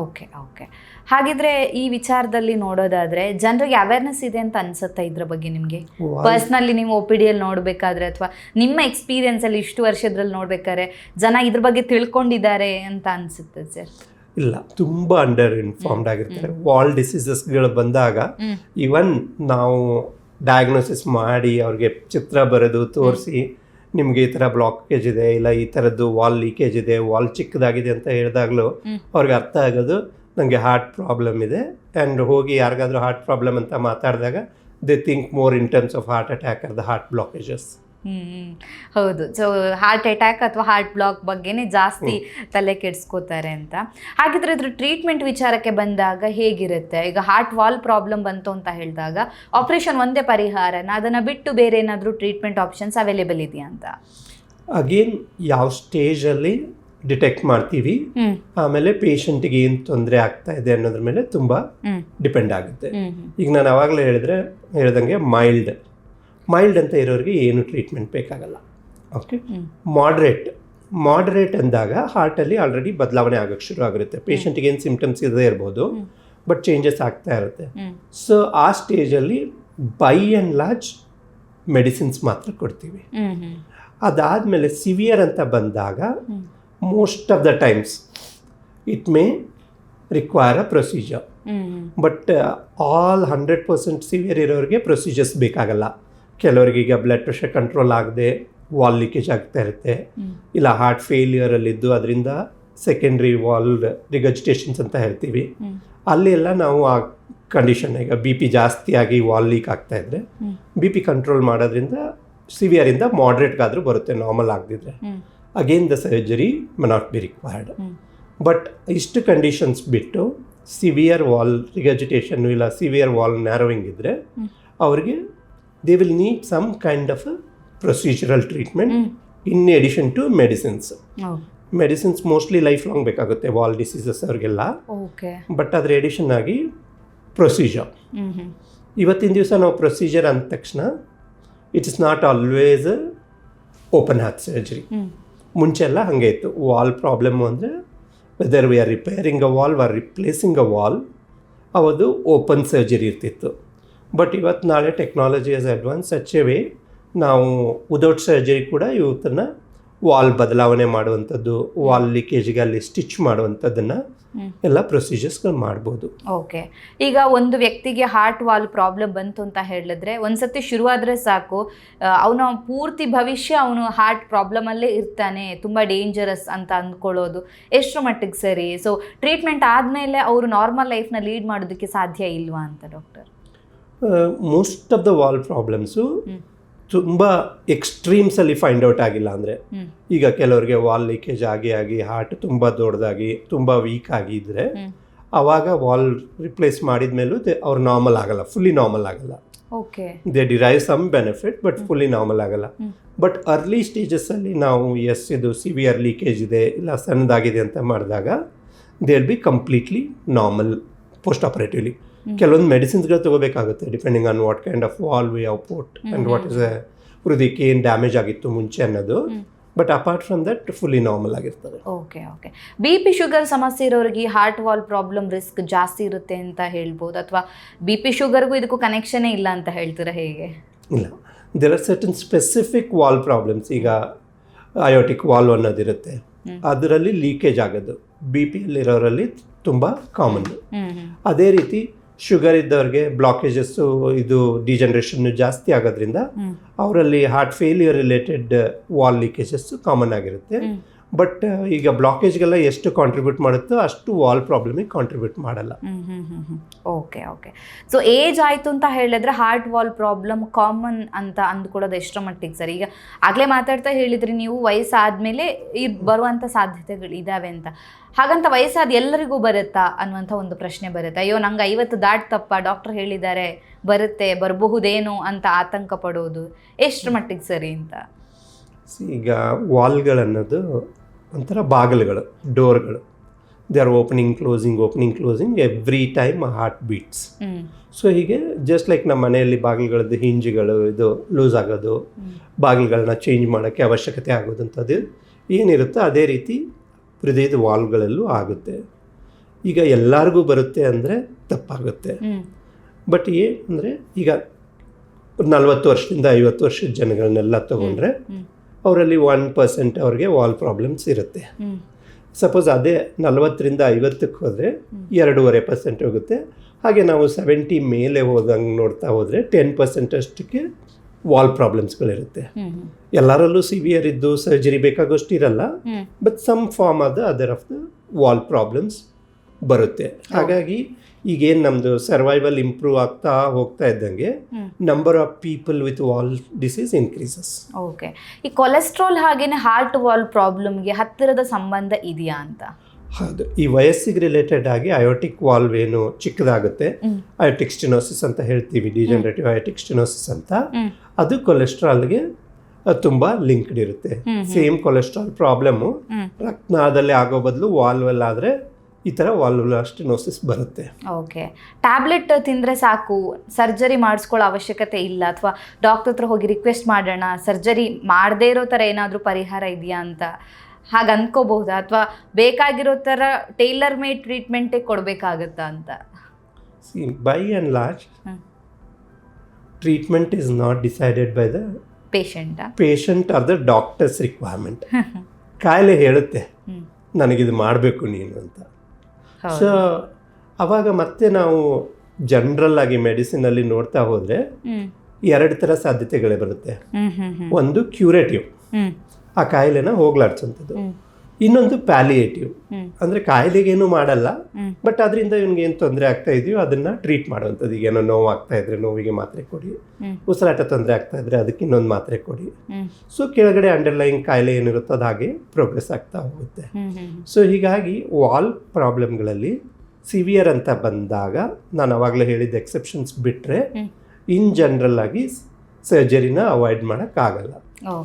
Okay okay. ಹಾಗಿದ್ರೆ ಈ ವಿಚಾರದಲ್ಲಿ ನೋಡೋದಾದ್ರೆ ಜನರಿಗೆ ಅವೇರ್ನೆಸ್ ಇದೆ ಅಂತ ಅನ್ಸುತ್ತಾ ಇದ್ರ ಬಗ್ಗೆ ನಿಮಗೆ? ಪರ್ಸ್ನಲಿ ನೀವು OPD ಅಲ್ಲಿ ನೋಡಬೇಕಾದ್ರೆ ಅಥವಾ ನಿಮ್ಮ ಎಕ್ಸ್ಪೀರಿಯನ್ಸಲ್ಲಿ ಇಷ್ಟು ವರ್ಷದ್ರಲ್ಲಿ ನೋಡ್ಬೇಕಾದ್ರೆ ಜನ ಇದ್ರ ಬಗ್ಗೆ ತಿಳ್ಕೊಂಡಿದ್ದಾರೆ ಅಂತ ಅನ್ಸುತ್ತೆ ಸರ್? ಇಲ್ಲ, ತುಂಬ ಅಂಡರ್ ಇನ್ಫಾರ್ಮ್ಡ್ ಆಗಿರ್ತಾರೆ. ವಾಲ್ ಡಿಸೀಸಸ್ಗಳು ಬಂದಾಗ ಈವನ್ ನಾವು ಡಯಾಗ್ನೋಸಿಸ್ ಮಾಡಿ ಅವ್ರಿಗೆ ಚಿತ್ರ ಬರೆದು ತೋರಿಸಿ ನಿಮಗೆ ಈ ಥರ ಬ್ಲಾಕೇಜ್ ಇದೆ, ಇಲ್ಲ ಈ ಥರದ್ದು ವಾಲ್ ಲೀಕೇಜ್ ಇದೆ, ವಾಲ್ ಚಿಕ್ಕದಾಗಿದೆ ಅಂತ ಹೇಳಿದಾಗಲೂ ಅವ್ರಿಗೆ ಅರ್ಥ ಆಗೋದು ನನಗೆ ಹಾರ್ಟ್ ಪ್ರಾಬ್ಲಮ್ ಇದೆ. ಆ್ಯಂಡ್ ಹೋಗಿ ಯಾರಿಗಾದ್ರೂ ಹಾರ್ಟ್ ಪ್ರಾಬ್ಲಮ್ ಅಂತ ಮಾತಾಡಿದಾಗ they think more in terms of heart attack are the heart blockages. ಹೌದು. ಸೊ ಹಾರ್ಟ್ ಅಟ್ಯಾಕ್ ಅಥವಾ ಹಾರ್ಟ್ ಬ್ಲಾಕ್ ಬಗ್ಗೆನೇ ಜಾಸ್ತಿ ತಲೆ ಕೆಡಿಸ್ಕೋತಾರೆ ಅಂತ. ಹಾಗಿದ್ರೆ ಇದ್ರ ಟ್ರೀಟ್ಮೆಂಟ್ ವಿಚಾರಕ್ಕೆ ಬಂದಾಗ ಹೇಗಿರುತ್ತೆ? ಈಗ ಹಾರ್ಟ್ ವಾಲ್ ಪ್ರಾಬ್ಲಮ್ ಬಂತು ಅಂತ ಹೇಳಿದಾಗ ಆಪರೇಷನ್ ಒಂದೇ ಪರಿಹಾರನ, ಅದನ್ನು ಬಿಟ್ಟು ಬೇರೆ ಏನಾದರೂ ಟ್ರೀಟ್ಮೆಂಟ್ ಆಪ್ಷನ್ಸ್ ಅವೈಲೇಬಲ್ ಇದೆಯಾ ಅಂತ? ಅಗೇನ್ ಯಾವ ಸ್ಟೇಜಲ್ಲಿ ಡಿಟೆಕ್ಟ್ ಮಾಡ್ತೀವಿ, ಆಮೇಲೆ ಪೇಷಂಟಿಗೆ ಏನು ತೊಂದರೆ ಆಗ್ತಾ ಇದೆ ಅನ್ನೋದ್ರ ಮೇಲೆ ತುಂಬ ಡಿಪೆಂಡ್ ಆಗುತ್ತೆ. ಈಗ ನಾನು ಆವಾಗಲೇ ಹೇಳ್ದಂಗೆ ಮೈಲ್ಡ್ ಅಂತ ಇರೋರಿಗೆ ಏನು ಟ್ರೀಟ್ಮೆಂಟ್ ಬೇಕಾಗಲ್ಲ. ಓಕೆ, ಮಾಡ್ರೇಟ್ ಅಂದಾಗ ಹಾರ್ಟಲ್ಲಿ ಆಲ್ರೆಡಿ ಬದಲಾವಣೆ ಆಗೋಕ್ಕೆ ಶುರು ಆಗಿರುತ್ತೆ. ಪೇಷಂಟಿಗೆ ಏನು ಸಿಂಪ್ಟಮ್ಸ್ ಇರದೇ ಇರ್ಬೋದು, ಬಟ್ ಚೇಂಜಸ್ ಆಗ್ತಾ ಇರುತ್ತೆ. ಸೊ ಆ ಸ್ಟೇಜಲ್ಲಿ ಬೈ ಆ್ಯಂಡ್ ಲಾರ್ಜ್ ಮೆಡಿಸಿನ್ಸ್ ಮಾತ್ರ ಕೊಡ್ತೀವಿ. ಅದಾದಮೇಲೆ ಸಿವಿಯರ್ ಅಂತ ಬಂದಾಗ most of the times it may require a procedure, but all 100% severe ಇರೋರಿಗೆ ಪ್ರೊಸೀಜರ್ಸ್ ಬೇಕಾಗಲ್ಲ. ಕೆಲವರಿಗೆ ಈಗ ಬ್ಲಡ್ ಪ್ರೆಷರ್ ಕಂಟ್ರೋಲ್ ಆಗದೆ ವಾಲ್ ಲೀಕೇಜ್ ಆಗ್ತಾ ಇರುತ್ತೆ, ಇಲ್ಲ ಹಾರ್ಟ್ ಫೇಲ್ಯೂರಲ್ಲಿದ್ದು ಅದರಿಂದ ಸೆಕೆಂಡ್ರಿ ವಾಲ್ ರಿಗಜಿಟೇಷನ್ಸ್ ಅಂತ ಹೇಳ್ತೀವಿ. ಅಲ್ಲಿ ಎಲ್ಲ ನಾವು ಆ ಕಂಡೀಷನ್, ಈಗ ಬಿ ಪಿ ಜಾಸ್ತಿ ಆಗಿ ವಾಲ್ ಲೀಕ್ ಆಗ್ತಾ ಇದ್ರೆ ಬಿ ಪಿ ಕಂಟ್ರೋಲ್ ಮಾಡೋದ್ರಿಂದ ಸಿವಿಯರಿಂದ ಮಾಡ್ರೇಟ್ಗಾದರೂ ಬರುತ್ತೆ, ನಾರ್ಮಲ್ ಆಗದಿದ್ರೆ. Again the surgery may not be required. But ಇಷ್ಟು ಕಂಡೀಷನ್ಸ್ ಬಿಟ್ಟು ಸಿವಿಯರ್ ವಾಲ್ ರಿಗಜಿಟೇಷನ್ ಇಲ್ಲ ಸಿವಿಯರ್ ವಾಲ್ ನ್ಯಾರೋವಿಂಗ್ ಇದ್ದರೆ ಅವ್ರಿಗೆ they will need some kind of procedural treatment in addition to medicines. Medicines mostly life long ಬೇಕಾಗುತ್ತೆ valve diseases ಅವ್ರಿಗೆಲ್ಲ. But ಅದ್ರ addition ಆಗಿ procedure. ಇವತ್ತಿನ ದಿವಸ ನಾವು ಪ್ರೊಸೀಜರ್ ಅಂದ ತಕ್ಷಣ it is not always open heart surgery. ಮುಂಚೆಲ್ಲ ಹಾಗೆ ಇತ್ತು. ವಾಲ್ ಪ್ರಾಬ್ಲಮ್ಮು ಅಂದರೆ weather we are repairing a valve or replacing a valve, ಅವತ್ತು ಓಪನ್ ಸರ್ಜರಿ ಇರ್ತಿತ್ತು. ಬಟ್ ಇವತ್ತು ನಾಳೆ technology has advance such a way ನಾವು ವಿದೌಟ್ ಸರ್ಜರಿ ಕೂಡ ಇವತ್ತನ್ನು ವಾಲ್ ಬದಲಾವಣೆ ಮಾಡುವಂಥದ್ದು, ವಾಲ್ ಲೀಕೇಜ್ಗೆ ಅಲ್ಲಿ ಸ್ಟಿಚ್ ಮಾಡುವಂಥದ್ದನ್ನು ಎಲ್ಲ ಪ್ರೊಸೀಜರ್ಸ್ಗಳು ಮಾಡ್ಬೋದು. ಓಕೆ, ಈಗ ಒಂದು ವ್ಯಕ್ತಿಗೆ ಹಾರ್ಟ್ ವಾಲ್ ಪ್ರಾಬ್ಲಮ್ ಬಂತು ಅಂತ ಹೇಳಿದ್ರೆ ಒಂದ್ಸತಿ ಶುರುವಾದರೆ ಸಾಕು, ಅವನ ಪೂರ್ತಿ ಭವಿಷ್ಯ ಅವನು ಹಾರ್ಟ್ ಪ್ರಾಬ್ಲಮಲ್ಲೇ ಇರ್ತಾನೆ, ತುಂಬ ಡೇಂಜರಸ್ ಅಂತ ಅಂದ್ಕೊಳ್ಳೋದು ಎಷ್ಟರ ಮಟ್ಟಿಗೆ ಸರಿ? ಸೊ ಟ್ರೀಟ್ಮೆಂಟ್ ಆದಮೇಲೆ ಅವರು ನಾರ್ಮಲ್ ಲೈಫ್ನ ಲೀಡ್ ಮಾಡೋದಕ್ಕೆ ಸಾಧ್ಯ ಇಲ್ವಾ ಅಂತ doctor? Most of the wall problems ತುಂಬ ಎಕ್ಸ್ಟ್ರೀಮ್ಸಲ್ಲಿ ಫೈಂಡ್ ಔಟ್ ಆಗಿಲ್ಲ ಅಂದರೆ, ಈಗ ಕೆಲವರಿಗೆ ವಾಲ್ ಲೀಕೇಜ್ ಆಗಿ ಹಾರ್ಟ್ ತುಂಬ ದೊಡ್ಡದಾಗಿ ತುಂಬ ವೀಕ್ ಆಗಿದ್ದರೆ ಆವಾಗ ವಾಲ್ ರಿಪ್ಲೇಸ್ ಮಾಡಿದ ಮೇಲೂ ಅವ್ರು ನಾರ್ಮಲ್ ಆಗಲ್ಲ, ಫುಲ್ಲಿ ನಾರ್ಮಲ್ ಆಗಲ್ಲ. Okay, they derive some benefit but fully normal ಆಗಲ್ಲ. ಬಟ್ ಅರ್ಲಿ ಸ್ಟೇಜಸ್ಸಲ್ಲಿ ನಾವು ಇದು ಸಿವಿಯರ್ ಲೀಕೇಜ್ ಇದೆ ಇಲ್ಲ ಸಣ್ಣದಾಗಿದೆ ಅಂತ ಮಾಡಿದಾಗ they will be completely normal post operatively. ಕೆಲವೊಂದು ಮೆಡಿಸಿನ್ಸ್ಗಳು ತೊಗೋಬೇಕಾಗುತ್ತೆ depending on what kind of valve we have put and what is ಹೃದಯಕ್ಕೆ ಏನು ಡ್ಯಾಮೇಜ್ ಆಗಿತ್ತು ಮುಂಚೆ ಅನ್ನೋದು. But apart from that fully normal ಆಗಿರ್ತದೆ. Okay okay, B P sugar ಸಮಸ್ಯೆ ಇರೋರಿಗೆ ಹಾರ್ಟ್ ವಾಲ್ ಪ್ರಾಬ್ಲಮ್ ರಿಸ್ಕ್ ಜಾಸ್ತಿ ಇರುತ್ತೆ ಅಂತ ಹೇಳ್ಬೋದು, ಅಥವಾ ಬಿ ಪಿ ಶುಗರ್ಗೂ ಇದಕ್ಕೂ ಕನೆಕ್ಷನೇ ಇಲ್ಲ ಅಂತ ಹೇಳ್ತೀರಾ, ಹೇಗೆ? ಇಲ್ಲ, there are certain specific valve problems. ಈಗ ಅಯೋಟಿಕ್ ವಾಲ್ ಅನ್ನೋದಿರುತ್ತೆ, ಅದರಲ್ಲಿ ಲೀಕೇಜ್ ಆಗೋದು ಬಿ ಪಿಯಲ್ಲಿರೋರಲ್ಲಿ ತುಂಬ ಕಾಮನ್. ಅದೇ ರೀತಿ ಶುಗರ್ ಇದ್ದವ್ರಿಗೆ ಬ್ಲಾಕೇಜಸ್ಸು ಇದು ಡಿಜನರೇಷನ್ ಜಾಸ್ತಿ ಆಗೋದ್ರಿಂದ ಅವರಲ್ಲಿ ಹಾರ್ಟ್ ಫೇಲ್ಯೂರ್ ರಿಲೇಟೆಡ್ ವಾಲ್ ಲೀಕೇಜಸ್ಸು ಕಾಮನ್ ಆಗಿರುತ್ತೆ. ಬಟ್ ಈಗ ಬ್ಲಾಕೇಜ್ಗೆಲ್ಲ ಎಷ್ಟು ಕಾಂಟ್ರಿಬ್ಯೂಟ್ ಮಾಡುತ್ತೋ ಅಷ್ಟು ವಾಲ್ ಪ್ರಾಬ್ಲಮಿಗೆ ಕಾಂಟ್ರಿಬ್ಯೂಟ್ ಮಾಡಲ್ಲ. ಓಕೆ ಓಕೆ, ಸೊ ಏಜ್ ಆಯಿತು ಅಂತ ಹೇಳಿದ್ರೆ ಹಾರ್ಟ್ ವಾಲ್ ಪ್ರಾಬ್ಲಮ್ ಕಾಮನ್ ಅಂತ ಅಂದ್ಕೊಳ್ಳೋದು ಎಷ್ಟರ ಮಟ್ಟಿಗೆ ಸರ್? ಈಗ ಆಗಲೇ ಮಾತಾಡ್ತಾ ಹೇಳಿದ್ರಿ ನೀವು ವಯಸ್ಸಾದ್ಮೇಲೆ ಬರುವಂಥ ಸಾಧ್ಯತೆಗಳು ಇದ್ದಾವೆ ಅಂತ. ಹಾಗಂತ ವಯಸ್ಸಾದ ಎಲ್ಲರಿಗೂ ಬರುತ್ತಾ ಅನ್ನುವಂಥ ಒಂದು ಪ್ರಶ್ನೆ ಬರುತ್ತೆ. ಅಯ್ಯೋ ನಂಗೆ 50 ದಾಟ್ತಪ್ಪ, ಡಾಕ್ಟರ್ ಹೇಳಿದ್ದಾರೆ ಬರಬಹುದೇನೋ ಅಂತ ಆತಂಕ ಪಡೋದು ಎಷ್ಟರ ಮಟ್ಟಿಗೆ ಸರಿ ಅಂತ? ಈಗ ವಾಲ್ಗಳನ್ನೋದು ಒಂಥರ ಬಾಗಿಲುಗಳು, ಡೋರ್ಗಳು. They are opening closing every time heart beats. So ಹೀಗೆ ಜಸ್ಟ್ ಲೈಕ್ ನಮ್ಮ ಮನೆಯಲ್ಲಿ ಬಾಗಿಲುಗಳದ್ದು ಹಿಂಜುಗಳು ಇದು ಲೂಸ್ ಆಗೋದು, ಬಾಗಿಲುಗಳನ್ನ ಚೇಂಜ್ ಮಾಡೋಕ್ಕೆ ಅವಶ್ಯಕತೆ ಆಗೋದಂಥದ್ದು ಏನಿರುತ್ತೋ ಅದೇ ರೀತಿ ಹೃದಯದ ವಾಲ್ಗಳಲ್ಲೂ ಆಗುತ್ತೆ. ಈಗ ಎಲ್ಲರಿಗೂ ಬರುತ್ತೆ ಅಂದರೆ ತಪ್ಪಾಗುತ್ತೆ. ಬಟ್ ಏನಂದರೆ ಈಗ 40 ವರ್ಷದಿಂದ 50 ವರ್ಷದ ಜನಗಳನ್ನೆಲ್ಲ ತೊಗೊಂಡ್ರೆ ಅವರಲ್ಲಿ 1% ಅವ್ರಿಗೆ ವಾಲ್ ಪ್ರಾಬ್ಲಮ್ಸ್ ಇರುತ್ತೆ. ಸಪೋಸ್ ಅದೇ 40ರಿಂದ 50ಕ್ಕೆ ಹೋದರೆ 2.5% ಹೋಗುತ್ತೆ. ಹಾಗೆ ನಾವು 70 ಮೇಲೆ ಹೋದಂಗೆ ನೋಡ್ತಾ ಹೋದರೆ 10% ಅಷ್ಟಕ್ಕೆ ವಾಲ್ ಪ್ರಾಬ್ಲಮ್ಸ್ಗಳಿರುತ್ತೆ. ಎಲ್ಲರಲ್ಲೂ ಸಿವಿಯರ್ ಇದ್ದು ಸರ್ಜರಿ ಬೇಕಾಗೋಷ್ಟು ಇರಲ್ಲ, but some form other of the valve problems ಬರುತ್ತೆ. ಹಾಗಾಗಿ ಈಗೇನು ನಮ್ಮದು ಸರ್ವೈವಲ್ ಇಂಪ್ರೂವ್ ಆಗ್ತಾ ಹೋಗ್ತಾ ಇದ್ದಂಗೆ number of people with valve disease increases. Okay, ಈ ಕೊಲೆಸ್ಟ್ರಾಲ್ ಹಾಗೇನೆ ಹಾರ್ಟ್ ವಾಲ್ ಪ್ರಾಬ್ಲಮ್ಗೆ ಹತ್ತಿರದ ಸಂಬಂಧ ಇದೆಯಾ ಅಂತ? ಹೌದು, ಈ ವಯಸ್ಸಿಗೆ ರಿಲೇಟೆಡ್ ಆಗಿ ಅಯೋಟಿಕ್ ವಾಲ್ವ್ ಏನು ಚಿಕ್ಕದಾಗುತ್ತೆ, ಅಯೋಟಿಕ್ ಸ್ಟೆನೋಸಿಸ್ ಅಂತ ಹೇಳ್ತೀವಿ, ಡಿಜನರೇಟಿವ್ ಅಯೋಟಿಕ್ ಸ್ಟೆನೋಸಿಸ್ ಅಂತ, ಅದು ಕೊಲೆಸ್ಟ್ರಾಲ್ಗೆ ತುಂಬ ಲಿಂಕ್ಡ್ ಇರುತ್ತೆ. ಸೇಮ್ ಕೊಲೆಸ್ಟ್ರಾಲ್ ಪ್ರಾಬ್ಲಮ್ಮು ರಕ್ತನಾಳದಲ್ಲಿ ಆಗೋ ಬದಲು ವಾಲ್ವಲ್ಲಿ ಆದರೆ ಈ ಥರ ವಾಲ್ವುಲಾರ್ ಸ್ಟೆನೋಸಿಸ್ ಬರುತ್ತೆ. ಓಕೆ, ಟ್ಯಾಬ್ಲೆಟ್ ತಿಂದರೆ ಸಾಕು, ಸರ್ಜರಿ ಮಾಡಿಸ್ಕೊಳ್ಳೋ ಅವಶ್ಯಕತೆ ಇಲ್ಲ, ಅಥವಾ ಡಾಕ್ಟರ್ ಹತ್ರ ಹೋಗಿ ರಿಕ್ವೆಸ್ಟ್ ಮಾಡೋಣ, ಸರ್ಜರಿ ಮಾಡದೇ ಇರೋ ಥರ ಏನಾದರೂ ಪರಿಹಾರ ಇದೆಯಾ ಅಂತ ಹಾಗೆ ಅಂದ್ಕೋಬಹುದಾ, ಅಥವಾ ಬೇಕಾಗಿರೋ ಥರ ಟೈಲರ್ ಮೇಡ್ ಟ್ರೀಟ್ಮೆಂಟೇ ಕೊಡಬೇಕಾಗತ್ತಾ ಅಂತ? By and large treatment is not decided by the patient are the doctors requirement. ಕಾಯಿಲೆ ಹೇಳುತ್ತೆ ನನಗಿದು ಮಾಡಬೇಕು ನೀನು ಅಂತ. ಸೊ ಅವಾಗ ಮತ್ತೆ ನಾವು ಜನರಲ್ ಆಗಿ ಮೆಡಿಸಿನಲ್ಲಿ ನೋಡ್ತಾ ಹೋದರೆ 2 ಥರ ಸಾಧ್ಯತೆಗಳೇ ಬರುತ್ತೆ. ಹ್ಮ್ ಹ್ಮ್ ಹ್ಮ್ ಒಂದು ಕ್ಯೂರೇಟಿವ್, ಹ್ಮ್ ಆ ಕಾಯಿಲೆನ ಹೋಗ್ಲಾಡ್ಸೋಂಥದ್ದು. ಇನ್ನೊಂದು ಪ್ಯಾಲಿಯೇಟಿವ್, ಅಂದರೆ ಕಾಯಿಲೆಗೇನು ಮಾಡಲ್ಲ, ಬಟ್ ಅದರಿಂದ ಇವನಿಗೆ ಏನು ತೊಂದರೆ ಆಗ್ತಾ ಇದೆಯೋ ಅದನ್ನು ಟ್ರೀಟ್ ಮಾಡುವಂಥದ್ದು. ಈಗ ಏನೋ ನೋವು ಆಗ್ತಾ ಇದ್ರೆ ನೋವಿಗೆ ಮಾತ್ರೆ ಕೊಡಿ, ಉಸಿರಾಟ ತೊಂದರೆ ಆಗ್ತಾ ಇದ್ರೆ ಅದಕ್ಕೆ ಇನ್ನೊಂದು ಮಾತ್ರೆ ಕೊಡಿ. ಸೊ ಕೆಳಗಡೆ ಅಂಡರ್ಲೈನ್ ಕಾಯಿಲೆ ಏನಿರುತ್ತೋ ಅದು ಹಾಗೆ ಪ್ರೋಗ್ರೆಸ್ ಆಗ್ತಾ ಹೋಗುತ್ತೆ. ಸೊ ಹೀಗಾಗಿ ವಾಲ್ ಪ್ರಾಬ್ಲಮ್ಗಳಲ್ಲಿ ಸಿವಿಯರ್ ಅಂತ ಬಂದಾಗ ನಾನು ಅವಾಗಲೇ ಹೇಳಿದ ಎಕ್ಸೆಪ್ಷನ್ಸ್ ಬಿಟ್ಟರೆ ಇನ್ ಜನರಲ್ ಆಗಿ ಸರ್ಜರಿನ ಅವಾಯ್ಡ್ ಮಾಡೋಕ್ಕಾಗಲ್ಲ.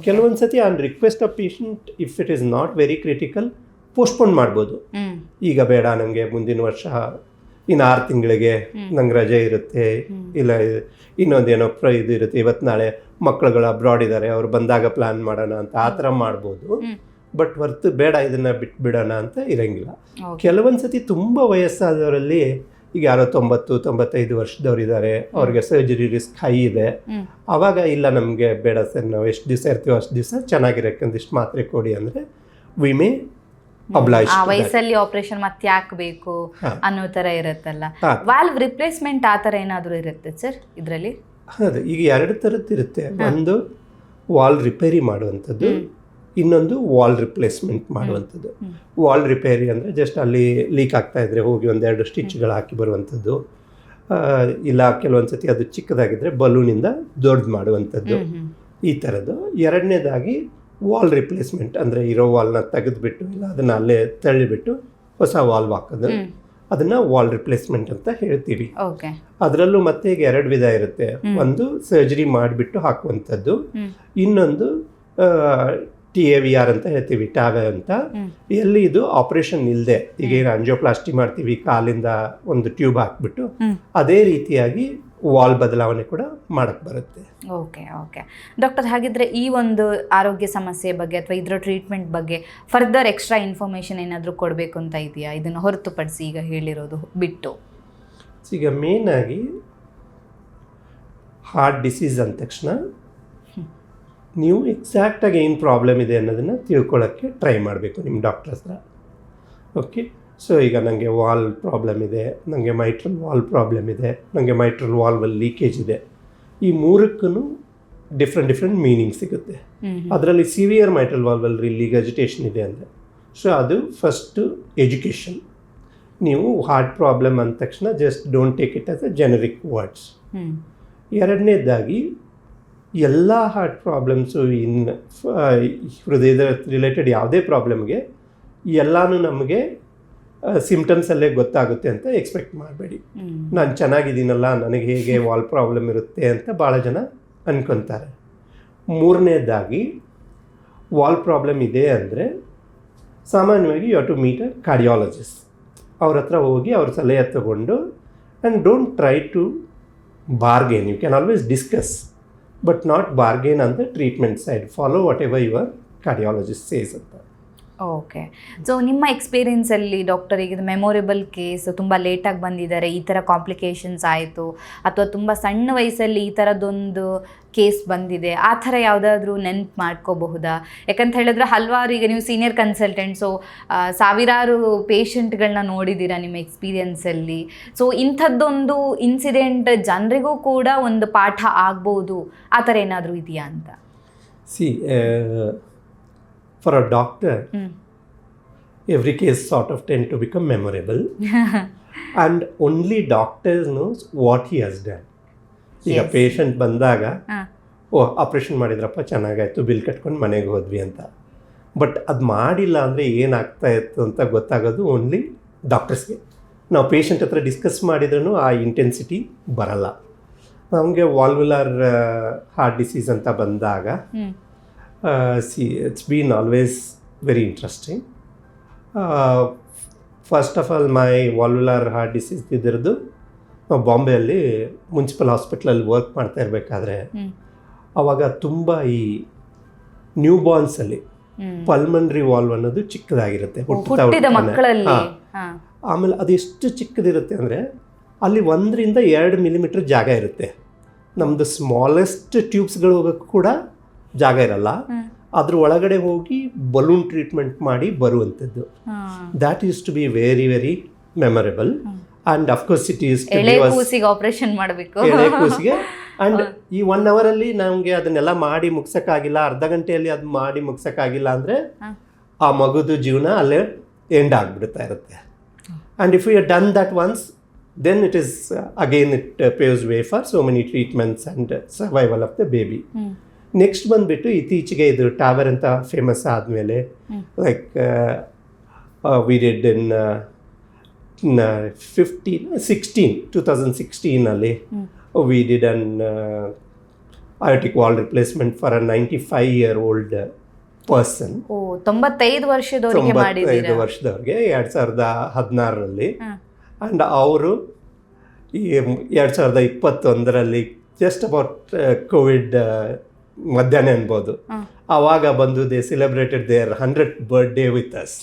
ಕೆಲವೊಂದು ಸತಿ on request of patient, if it is not very critical, postpone ಮಾಡ್ಬೋದು. ಈಗ ಬೇಡ ನನಗೆ ಮುಂದಿನ ವರ್ಷ ಇನ್ನು 6 ತಿಂಗಳಿಗೆ ನಂಗೆ ರಜೆ ಇರುತ್ತೆ, ಇಲ್ಲ ಇನ್ನೊಂದೇನೋ ಇದು ಇರುತ್ತೆ, ಇವತ್ತು ನಾಳೆ ಮಕ್ಕಳುಗಳು ಅಬ್ರಾಡ್ ಇದ್ದಾರೆ ಅವ್ರು ಬಂದಾಗ ಪ್ಲ್ಯಾನ್ ಮಾಡೋಣ ಅಂತ ಆ ಥರ ಮಾಡ್ಬೋದು. ಬಟ್ ಹೊರ್ತು ಬೇಡ ಇದನ್ನು ಬಿಟ್ಬಿಡೋಣ ಅಂತ ಇರೋಂಗಿಲ್ಲ. ಕೆಲವೊಂದು ಸತಿ ತುಂಬ ವಯಸ್ಸಾದವರಲ್ಲಿ, ಈಗ ಯಾರೋ 90-95 ವರ್ಷದವ್ರು ಇದ್ದಾರೆ, ಅವ್ರಿಗೆ ಸರ್ಜರಿ ರಿಸ್ಕ್ ಹೈ ಇದೆ, ಆವಾಗ ಇಲ್ಲ ನಮಗೆ ಬೇಡ ಸರ್, ನಾವು ಎಷ್ಟು ದಿವಸ ಇರ್ತೀವೋ ಅಷ್ಟು ದಿವಸ ಚೆನ್ನಾಗಿರಕ್ಕೆ ಒಂದಿಷ್ಟು ಮಾತ್ರೆ ಕೊಡಿ ಅಂದರೆ ವಿ ಮೇ ಅಬ್ಲೈಜ್. ಆ ವಯಸ್ಸಲ್ಲಿ ಆಪರೇಷನ್ ಮತ್ತೆ ಯಾಕೆ ಬೇಕು ಅನ್ನೋ ಥರ ಇರುತ್ತಲ್ಲ. ವಾಲ್ವ್ ರಿಪ್ಲೇಸ್ಮೆಂಟ್ ಆ ಥರ ಏನಾದರೂ ಇರುತ್ತೆ ಸರ್ ಇದರಲ್ಲಿ? ಹೌದು, ಈಗ 2 ಥರದ್ದು ಇರುತ್ತೆ. ಒಂದು ವಾಲ್ ರಿಪೇರಿ ಮಾಡುವಂಥದ್ದು, ಇನ್ನೊಂದು ವಾಲ್ ರಿಪ್ಲೇಸ್ಮೆಂಟ್ ಮಾಡುವಂಥದ್ದು. ವಾಲ್ ರಿಪೇರಿ ಅಂದರೆ ಜಸ್ಟ್ ಅಲ್ಲಿ ಲೀಕ್ ಆಗ್ತಾ ಇದ್ದರೆ ಹೋಗಿ 1-2 ಸ್ಟಿಚ್ಗಳು ಹಾಕಿ ಬರುವಂಥದ್ದು, ಇಲ್ಲ ಕೆಲವೊಂದು ಸತಿ ಅದು ಚಿಕ್ಕದಾಗಿದ್ದರೆ ಬಲೂನಿಂದ ದೊಡ್ಡದು ಮಾಡುವಂಥದ್ದು, ಈ ಥರದ್ದು. 2ನೇದಾಗಿ ವಾಲ್ ರಿಪ್ಲೇಸ್ಮೆಂಟ್ ಅಂದರೆ ಇರೋ ವಾಲ್ನ ತೆಗೆದುಬಿಟ್ಟು ಇಲ್ಲ ಅದನ್ನು ಅಲ್ಲೇ ತಳ್ಳಿಬಿಟ್ಟು ಹೊಸ ವಾಲ್ವ್ ಹಾಕೋದು, ಅದನ್ನು ವಾಲ್ ರಿಪ್ಲೇಸ್ಮೆಂಟ್ ಅಂತ ಹೇಳ್ತೀವಿ. ಅದರಲ್ಲೂ ಮತ್ತೆ ಈಗ 2 ವಿಧ ಇರುತ್ತೆ. ಒಂದು ಸರ್ಜರಿ ಮಾಡಿಬಿಟ್ಟು ಹಾಕುವಂಥದ್ದು, ಇನ್ನೊಂದು TAVR ಅಂತ ಹೇಳ್ತೀವಿ, ಟ್ಯಾವೆ ಅಂತ. ಎಲ್ಲಿ ಇದು ಆಪರೇಷನ್ ಇಲ್ಲದೆ, ಈಗ ಏನು ಅಂಜಿಯೋಪ್ಲಾಸ್ಟಿ ಮಾಡ್ತೀವಿ ಕಾಲಿಂದ ಒಂದು ಟ್ಯೂಬ್ ಹಾಕ್ಬಿಟ್ಟು, ಅದೇ ರೀತಿಯಾಗಿ ವಾಲ್ ಬದಲಾವಣೆ ಕೂಡ ಮಾಡಕ್ಕೆ ಬರುತ್ತೆ. ಓಕೆ ಓಕೆ ಡಾಕ್ಟರ್, ಹಾಗಿದ್ರೆ ಈ ಒಂದು ಆರೋಗ್ಯ ಸಮಸ್ಯೆ ಬಗ್ಗೆ ಅಥವಾ ಇದರ ಟ್ರೀಟ್ಮೆಂಟ್ ಬಗ್ಗೆ ಫರ್ದರ್ ಎಕ್ಸ್ಟ್ರಾ ಇನ್ಫಾರ್ಮೇಷನ್ ಏನಾದರೂ ಕೊಡಬೇಕು ಅಂತ ಇದೆಯಾ, ಇದನ್ನು ಹೊರತುಪಡಿಸಿ ಈಗ ಹೇಳಿರೋದು ಬಿಟ್ಟು? ಈಗ ಮೇಯ್ನಾಗಿ ಹಾರ್ಟ್ ಡಿಸೀಸ್ ಅಂದ ತಕ್ಷಣ ನೀವು ಎಕ್ಸಾಕ್ಟಾಗಿ ಏನು ಪ್ರಾಬ್ಲಮ್ ಇದೆ ಅನ್ನೋದನ್ನು ತಿಳ್ಕೊಳ್ಳೋಕ್ಕೆ ಟ್ರೈ ಮಾಡಬೇಕು ನಿಮ್ಮ ಡಾಕ್ಟರ್ ಹತ್ರ. ಓಕೆ, ಸೊ ಈಗ ನನಗೆ ವಾಲ್ ಪ್ರಾಬ್ಲಮ್ ಇದೆ, ನನಗೆ ಮೈಟ್ರಲ್ ವಾಲ್ ಪ್ರಾಬ್ಲಮ್ ಇದೆ, ನನಗೆ ಮೈಟ್ರಲ್ ವಾಲ್ವಲ್ಲಿ ಲೀಕೇಜ್ ಇದೆ, ಈ 3ಕ್ಕೂ ಡಿಫ್ರೆಂಟ್ ಮೀನಿಂಗ್ ಸಿಗುತ್ತೆ. ಅದರಲ್ಲಿ ಸಿವಿಯರ್ ಮೈಟ್ರಲ್ ವಾಲ್ವಲ್ಲಿ ರಿಗರ್ಜಿಟೇಷನ್ ಇದೆ ಅಂದರೆ, ಸೊ ಅದು ಫಸ್ಟು ಎಜುಕೇಷನ್. ನೀವು ಹಾರ್ಟ್ ಪ್ರಾಬ್ಲಮ್ ಅಂದ ತಕ್ಷಣ just don't take it as a generic words. 2ನೇದಾಗಿ ಎಲ್ಲ ಹಾರ್ಟ್ ಪ್ರಾಬ್ಲಮ್ಸು ಹೃದಯದ ರಿಲೇಟೆಡ್ ಯಾವುದೇ ಪ್ರಾಬ್ಲಮ್ಗೆ ಎಲ್ಲನೂ ನಮಗೆ ಸಿಮ್ಟಮ್ಸಲ್ಲೇ ಗೊತ್ತಾಗುತ್ತೆ ಅಂತ ಎಕ್ಸ್ಪೆಕ್ಟ್ ಮಾಡಬೇಡಿ. ನಾನು ಚೆನ್ನಾಗಿದ್ದೀನಲ್ಲ, ನನಗೆ ಹೇಗೆ ವಾಲ್ ಪ್ರಾಬ್ಲಮ್ ಇರುತ್ತೆ ಅಂತ ಭಾಳ ಜನ ಅಂದ್ಕೊತಾರೆ. 3ನೇದಾಗಿ ವಾಲ್ ಪ್ರಾಬ್ಲಮ್ ಇದೆ ಅಂದರೆ ಸಾಮಾನ್ಯವಾಗಿ you have to meet a cardiologist. ಅವ್ರ ಹತ್ರ ಹೋಗಿ ಅವ್ರ ಸಲಹೆ ತಗೊಂಡು, and don't try to bargain. You can always discuss but not bargain on the treatment side. Follow whatever your cardiologist says ಅಂತ. ಓಕೆ, ಸೊ ನಿಮ್ಮ ಎಕ್ಸ್ಪೀರಿಯನ್ಸಲ್ಲಿ ಡಾಕ್ಟರ್, ಈಗ ಮೆಮೊರೇಬಲ್ ಕೇಸ್, ತುಂಬ ಲೇಟಾಗಿ ಬಂದಿದ್ದಾರೆ, ಈ ಥರ ಕಾಂಪ್ಲಿಕೇಶನ್ಸ್ ಆಯಿತು, ಅಥವಾ ತುಂಬ ಸಣ್ಣ ವಯಸ್ಸಲ್ಲಿ ಈ ಥರದ್ದೊಂದು ಕೇಸ್ ಬಂದಿದೆ, ಆ ಥರ ಯಾವುದಾದ್ರೂ ನೆನ್ಪು ಮಾಡ್ಕೋಬಹುದಾ? ಯಾಕಂತ ಹೇಳಿದ್ರೆ ಹಲವಾರು, ಈಗ ನೀವು ಸೀನಿಯರ್ ಕನ್ಸಲ್ಟೆಂಟ್ಸು, ಸಾವಿರಾರು ಪೇಷಂಟ್ಗಳನ್ನ ನೋಡಿದ್ದೀರಾ ನಿಮ್ಮ ಎಕ್ಸ್ಪೀರಿಯನ್ಸಲ್ಲಿ. ಸೊ ಇಂಥದ್ದೊಂದು ಇನ್ಸಿಡೆಂಟ್ ಜನರಿಗೂ ಕೂಡ ಒಂದು ಪಾಠ ಆಗ್ಬೋದು, ಆ ಥರ ಏನಾದರೂ ಇದೆಯಾ ಅಂತ? For a doctor, every case sort of tend to become memorable and only doctors knows what he has done. ಈಗ ಪೇಷಂಟ್ ಬಂದಾಗ ಆಪ್ರೇಷನ್ ಮಾಡಿದ್ರಪ್ಪ ಚೆನ್ನಾಗಾಯ್ತು, ಬಿಲ್ ಕಟ್ಕೊಂಡು ಮನೆಗೆ ಹೋದ್ವಿ ಅಂತ. ಬಟ್ ಅದು ಮಾಡಿಲ್ಲ ಅಂದರೆ ಏನಾಗ್ತಾ ಇತ್ತು ಅಂತ ಗೊತ್ತಾಗೋದು ಓನ್ಲಿ ಡಾಕ್ಟರ್ಸ್ಗೆ. ನಾವು ಪೇಷಂಟ್ ಹತ್ರ ಡಿಸ್ಕಸ್ ಮಾಡಿದ್ರೂ ಆ ಇಂಟೆನ್ಸಿಟಿ ಬರಲ್ಲ. ನಮಗೆ ವಾಲ್ವುಲರ್ ಹಾರ್ಟ್ ಡಿಸೀಸ್ ಅಂತ ಬಂದಾಗ it's been always very interesting. First of all, my valvular heart disease ಇದ್ದಿರೋದು ನಾವು ಬಾಂಬೆಯಲ್ಲಿ ಮುನ್ಸಿಪಲ್ ಹಾಸ್ಪಿಟ್ಲಲ್ಲಿ ವರ್ಕ್ ಮಾಡ್ತಾ ಇರಬೇಕಾದ್ರೆ, ಆವಾಗ ತುಂಬ ಈ ನ್ಯೂ ಬಾರ್ನ್ಸಲ್ಲಿ ಪಲ್ಮನ್ರಿ ವಾಲ್ವ್ ಅನ್ನೋದು ಚಿಕ್ಕದಾಗಿರುತ್ತೆ ಹುಟ್ಟಿದ ಮಕ್ಕಳಲ್ಲಿ. ಆಮೇಲೆ ಅದೆಷ್ಟು ಚಿಕ್ಕದಿರುತ್ತೆ ಅಂದರೆ ಅಲ್ಲಿ 1-2 ಮಿಲಿಮೀಟರ್ ಜಾಗ ಇರುತ್ತೆ. ನಮ್ಮದು ಸ್ಮಾಲೆಸ್ಟ್ ಟ್ಯೂಬ್ಸ್ಗಳು ಹೋಗೋಕ್ಕೂ ಕೂಡ ಜಾಗ ಇರಲ್ಲ. ಅದ್ರ ಒಳಗಡೆ ಹೋಗಿ ಬಲೂನ್ ಟ್ರೀಟ್ಮೆಂಟ್ ಮಾಡಿ ಬರುವಂಥದ್ದು. That is to be very very memorable. And of course it is operation ಮಾಡಬೇಕು, ಎಳೆ ಕೂಸಿಗೆ ಆ್ಯಂಡ್ ಈ 1 ಅವರಲ್ಲಿ ನಮಗೆ ಅದನ್ನೆಲ್ಲ ಮಾಡಿ ಮುಗ್ಸೋಕ್ಕಾಗಿಲ್ಲ, ಅರ್ಧ ಗಂಟೆಯಲ್ಲಿ ಅದು ಮಾಡಿ ಮುಗ್ಸೋಕ್ಕಾಗಿಲ್ಲ ಅಂದರೆ ಆ ಮಗುದು ಜೀವನ ಅಲ್ಲೇ ಎಂಡ್ ಆಗಿಬಿಡ್ತಾ ಇರುತ್ತೆ. And if you done that once then it is again it paves way for so many treatments and survival of the baby. Next ಬಂದುಬಿಟ್ಟು ಇತ್ತೀಚೆಗೆ ಇದು ಟಾವರ್ ಅಂತ ಫೇಮಸ್ ಆದಮೇಲೆ like we did in 2016 we did an aortic wall replacement for a 95-year-old person. 95 ವರ್ಷದವರಿಗೆ ಮಾಡಿದ್ದೀರಾ? 95 ವರ್ಷದವ್ರಿಗೆ 2016ರಲ್ಲಿ. And ಅವರು ಈ 2021ರಲ್ಲಿ just about Covid ಮಧ್ಯಾಹ್ನ ಅನ್ಬೋದು, ಆವಾಗ ಬಂದು they celebrated their 100th birthday with us.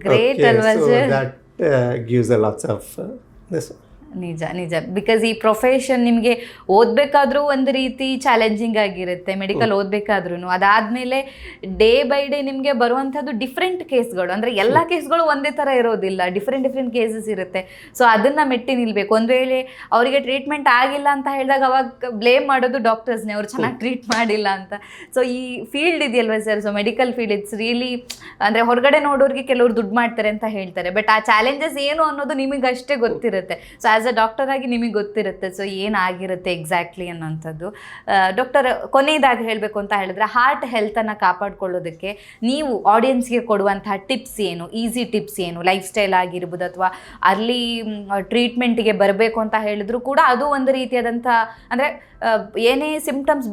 Great ಅಲ್ವಾ sir? That gives a lots of this. ನಿಜ because ಈ ಪ್ರೊಫೆಷನ್ ನಿಮಗೆ ಓದಬೇಕಾದ್ರೂ ಒಂದು ರೀತಿ ಚಾಲೆಂಜಿಂಗ್ ಆಗಿರುತ್ತೆ, ಮೆಡಿಕಲ್ ಓದಬೇಕಾದ್ರೂ. ಅದಾದಮೇಲೆ ಡೇ ಬೈ ಡೇ ನಿಮಗೆ ಬರುವಂಥದ್ದು ಡಿಫ್ರೆಂಟ್ ಕೇಸ್ಗಳು, ಅಂದರೆ ಎಲ್ಲ ಕೇಸ್ಗಳು ಒಂದೇ ಥರ ಇರೋದಿಲ್ಲ, ಡಿಫ್ರೆಂಟ್ ಕೇಸಸ್ ಇರುತ್ತೆ. ಸೊ ಅದನ್ನು ಮೆಟ್ಟಿ ನಿಲ್ಲಬೇಕು. ಒಂದು ವೇಳೆ ಅವರಿಗೆ ಟ್ರೀಟ್ಮೆಂಟ್ ಆಗಿಲ್ಲ ಅಂತ ಹೇಳಿದಾಗ ಅವಾಗ ಬ್ಲೇಮ್ ಮಾಡೋದು ಡಾಕ್ಟರ್ಸ್ನೇ, ಅವ್ರು ಚೆನ್ನಾಗಿ ಟ್ರೀಟ್ ಮಾಡಿಲ್ಲ ಅಂತ. ಸೊ ಈ ಫೀಲ್ಡ್ ಇದೆಯಲ್ವ sir, so medical field it's really, ಅಂದರೆ ಹೊರಗಡೆ ನೋಡೋರಿಗೆ ಕೆಲವರು ದುಡ್ಡು ಮಾಡ್ತಾರೆ ಅಂತ ಹೇಳ್ತಾರೆ, ಬಟ್ ಆ ಚಾಲೆಂಜಸ್ ಏನು ಅನ್ನೋದು ನಿಮಗಷ್ಟೇ ಗೊತ್ತಿರುತ್ತೆ. ಸೊ ಆಸ್ ಅ ಡಾಕ್ಟರ್ ಆಗಿ ನಿಮಗೆ ಗೊತ್ತಿರುತ್ತೆ ಸೊ ಏನಾಗಿರುತ್ತೆ ಎಕ್ಸಾಕ್ಟ್ಲಿ ಅನ್ನೋಂಥದ್ದು. ಡಾಕ್ಟರ್, ಕೊನೆಯದಾಗಿ ಹೇಳಬೇಕು ಅಂತ ಹೇಳಿದ್ರೆ, ಹಾರ್ಟ್ ಹೆಲ್ತನ್ನು ಕಾಪಾಡ್ಕೊಳ್ಳೋದಕ್ಕೆ ನೀವು ಆಡಿಯನ್ಸ್ಗೆ ಕೊಡುವಂತಹ ಟಿಪ್ಸ್ ಏನು, ಈಸಿ ಟಿಪ್ಸ್ ಏನು? ಲೈಫ್ ಸ್ಟೈಲ್ ಆಗಿರ್ಬೋದು, ಅಥವಾ ಅರ್ಲಿ ಟ್ರೀಟ್ಮೆಂಟ್ಗೆ ಬರಬೇಕು ಅಂತ ಹೇಳಿದ್ರು ಕೂಡ ಅದು ಒಂದು ರೀತಿಯಾದಂಥ, ಅಂದರೆ ಏನೇ ಸಿಂಪ್ಟಮ್ಸ್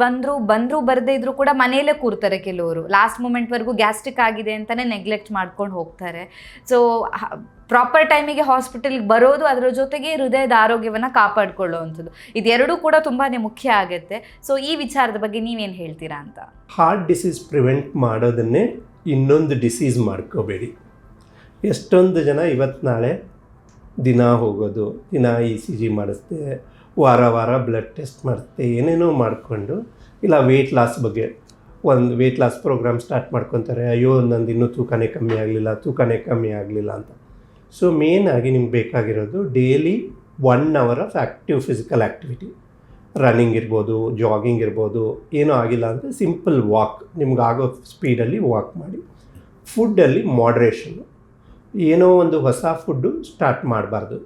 ಬಂದರೂ ಬರದೇ ಇದ್ರೂ ಕೂಡ ಮನೆಯಲ್ಲೇ ಕೂರ್ತಾರೆ ಕೆಲವರು, ಲಾಸ್ಟ್ ಮೂಮೆಂಟ್ವರೆಗೂ ಗ್ಯಾಸ್ಟ್ರಿಕ್ ಆಗಿದೆ ಅಂತಲೇ ನೆಗ್ಲೆಕ್ಟ್ ಮಾಡ್ಕೊಂಡು ಹೋಗ್ತಾರೆ. ಸೊ ಪ್ರಾಪರ್ ಟೈಮಿಗೆ ಹಾಸ್ಪಿಟಲ್ಗೆ ಬರೋದು, ಅದರ ಜೊತೆಗೆ ಹೃದಯದ ಆರೋಗ್ಯವನ್ನು ಕಾಪಾಡ್ಕೊಳ್ಳೋವಂಥದ್ದು, ಇದೆರಡೂ ಕೂಡ ತುಂಬಾ ಮುಖ್ಯ ಆಗುತ್ತೆ. ಸೊ ಈ ವಿಚಾರದ ಬಗ್ಗೆ ನೀವೇನು ಹೇಳ್ತೀರಾ ಅಂತ? ಹಾರ್ಟ್ ಡಿಸೀಸ್ ಪ್ರಿವೆಂಟ್ ಮಾಡೋದನ್ನೇ ಇನ್ನೊಂದು ಡಿಸೀಸ್ ಮಾಡ್ಕೋಬೇಡಿ. ಎಷ್ಟೊಂದು ಜನ ಇವತ್ತು ನಾಳೆ ದಿನ ಹೋಗೋದು, ದಿನ ECG ಮಾಡಿಸ್ತೆ, ವಾರ ಬ್ಲಡ್ ಟೆಸ್ಟ್ ಮಾಡಿಸ್ತೆ, ಏನೇನೋ ಮಾಡಿಕೊಂಡು, ಇಲ್ಲ ವೆಯ್ಟ್ ಲಾಸ್ ಬಗ್ಗೆ ಒಂದು ವೆಯ್ಟ್ ಲಾಸ್ ಪ್ರೋಗ್ರಾಮ್ ಸ್ಟಾರ್ಟ್ ಮಾಡ್ಕೊತಾರೆ. ಅಯ್ಯೋ ನಂದು ಇನ್ನೂ ತೂಕನೇ ಕಮ್ಮಿ ಆಗಲಿಲ್ಲ ಅಂತ. ಸೊ ಮೇನಾಗಿ ನಿಮ್ಗೆ ಬೇಕಾಗಿರೋದು daily 1 hour of active physical activity, running ಇರ್ಬೋದು, ಜಾಗಿಂಗ್ ಇರ್ಬೋದು. ಏನೂ ಆಗಿಲ್ಲ ಅಂದರೆ ಸಿಂಪಲ್ ವಾಕ್, ನಿಮ್ಗಾಗೋ ಸ್ಪೀಡಲ್ಲಿ ವಾಕ್ ಮಾಡಿ. ಫುಡ್ಡಲ್ಲಿ ಮಾಡ್ರೇಷನ್ನು, ಏನೋ ಒಂದು ಹೊಸ ಫುಡ್ಡು ಸ್ಟಾರ್ಟ್ ಮಾಡಬಾರ್ದು.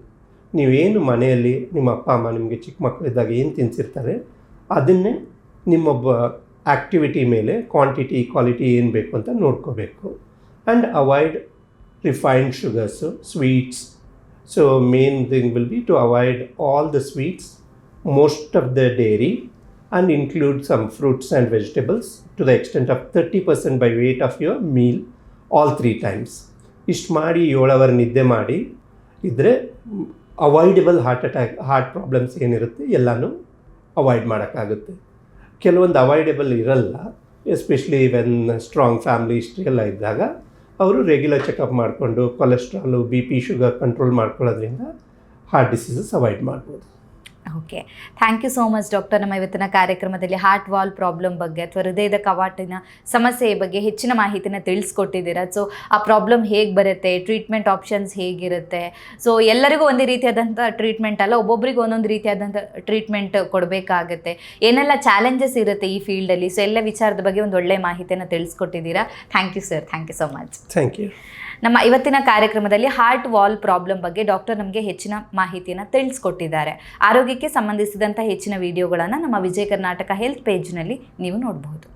ನೀವೇನು ಮನೆಯಲ್ಲಿ ನಿಮ್ಮ ಅಪ್ಪ ಅಮ್ಮ ನಿಮಗೆ ಚಿಕ್ಕ ಮಕ್ಕಳಿದ್ದಾಗ ಏನು ತಿನ್ಸಿರ್ತಾರೆ ಅದನ್ನೇ ನಿಮ್ಮ ಆ್ಯಕ್ಟಿವಿಟಿ ಮೇಲೆ ಕ್ವಾಂಟಿಟಿ ಕ್ವಾಲಿಟಿ ಏನು ಬೇಕು ಅಂತ ನೋಡ್ಕೋಬೇಕು. And avoid refined sugars, sweets. So main thing will be to avoid all the sweets, most of the dairy, and include some fruits and vegetables to the extent of 30% by weight of your meal all 3 times. ಇಷ್ಟು ಮಾಡಿ 7 hour ನಿದ್ದೆ ಮಾಡಿ ಇದ್ದರೆ avoidable heart problems ಏನಿರುತ್ತೆ ಎಲ್ಲನೂ avoid ಮಾಡೋಕ್ಕಾಗುತ್ತೆ. ಕೆಲವೊಂದು avoidable ಇರಲ್ಲ, especially when strong family history ಎಲ್ಲ ಇದ್ದಾಗ ಅವರು ರೆಗ್ಯುಲರ್ ಚೆಕಪ್ ಮಾಡಿಕೊಂಡು ಕೊಲೆಸ್ಟ್ರಾಲು, BP, ಶುಗರ್ ಕಂಟ್ರೋಲ್ ಮಾಡ್ಕೊಳ್ಳೋದ್ರಿಂದ ಹಾರ್ಟ್ ಡಿಸೀಸಸ್ ಅವಾಯ್ಡ್ ಮಾಡ್ಬೋದು. Okay, thank you so much doctor. ನಮ್ಮ ಇವತ್ತಿನ ಕಾರ್ಯಕ್ರಮದಲ್ಲಿ ಹಾರ್ಟ್ ವಾಲ್ ಪ್ರಾಬ್ಲಮ್ ಬಗ್ಗೆ ಅಥವಾ ಹೃದಯದ ಕವಾಟಿನ ಸಮಸ್ಯೆಯ ಬಗ್ಗೆ ಹೆಚ್ಚಿನ ಮಾಹಿತಿನ ತಿಳಿಸ್ಕೊಟ್ಟಿದ್ದೀರಾ. ಸೊ ಆ ಪ್ರಾಬ್ಲಮ್ ಹೇಗೆ ಬರುತ್ತೆ, ಟ್ರೀಟ್ಮೆಂಟ್ ಆಪ್ಷನ್ಸ್ ಹೇಗಿರುತ್ತೆ, ಸೊ ಎಲ್ಲರಿಗೂ ಒಂದೇ ರೀತಿಯಾದಂಥ ಟ್ರೀಟ್ಮೆಂಟ್ ಅಲ್ಲ, ಒಬ್ಬೊಬ್ರಿಗೆ ಒಂದೊಂದು ರೀತಿಯಾದಂಥ ಟ್ರೀಟ್ಮೆಂಟ್ ಕೊಡಬೇಕಾಗತ್ತೆ, ಏನೆಲ್ಲ ಚಾಲೆಂಜಸ್ ಇರುತ್ತೆ ಈ ಫೀಲ್ಡಲ್ಲಿ, ಸೊ ಎಲ್ಲ ವಿಚಾರದ ಬಗ್ಗೆ ಒಂದು ಒಳ್ಳೆಯ ಮಾಹಿತಿಯನ್ನು ತಿಳಿಸ್ಕೊಟ್ಟಿದ್ದೀರಾ. Thank you sir, thank you so much. Thank you. ನಮ್ಮ ಇವತ್ತಿನ ಕಾರ್ಯಕ್ರಮದಲ್ಲಿ ಹಾರ್ಟ್ ವಾಲ್ ಪ್ರಾಬ್ಲಮ್ ಬಗ್ಗೆ ಡಾಕ್ಟರ್ ನಮಗೆ ಹೆಚ್ಚಿನ ಮಾಹಿತಿಯನ್ನು ತಿಳಿಸ್ಕೊಟ್ಟಿದ್ದಾರೆ. ಆರೋಗ್ಯಕ್ಕೆ ಸಂಬಂಧಿಸಿದಂಥ ಹೆಚ್ಚಿನ ವಿಡಿಯೋಗಳನ್ನು ನಮ್ಮ ವಿಜಯ ಕರ್ನಾಟಕ ಹೆಲ್ತ್ ಪೇಜ್ನಲ್ಲಿ ನೀವು ನೋಡಬಹುದು.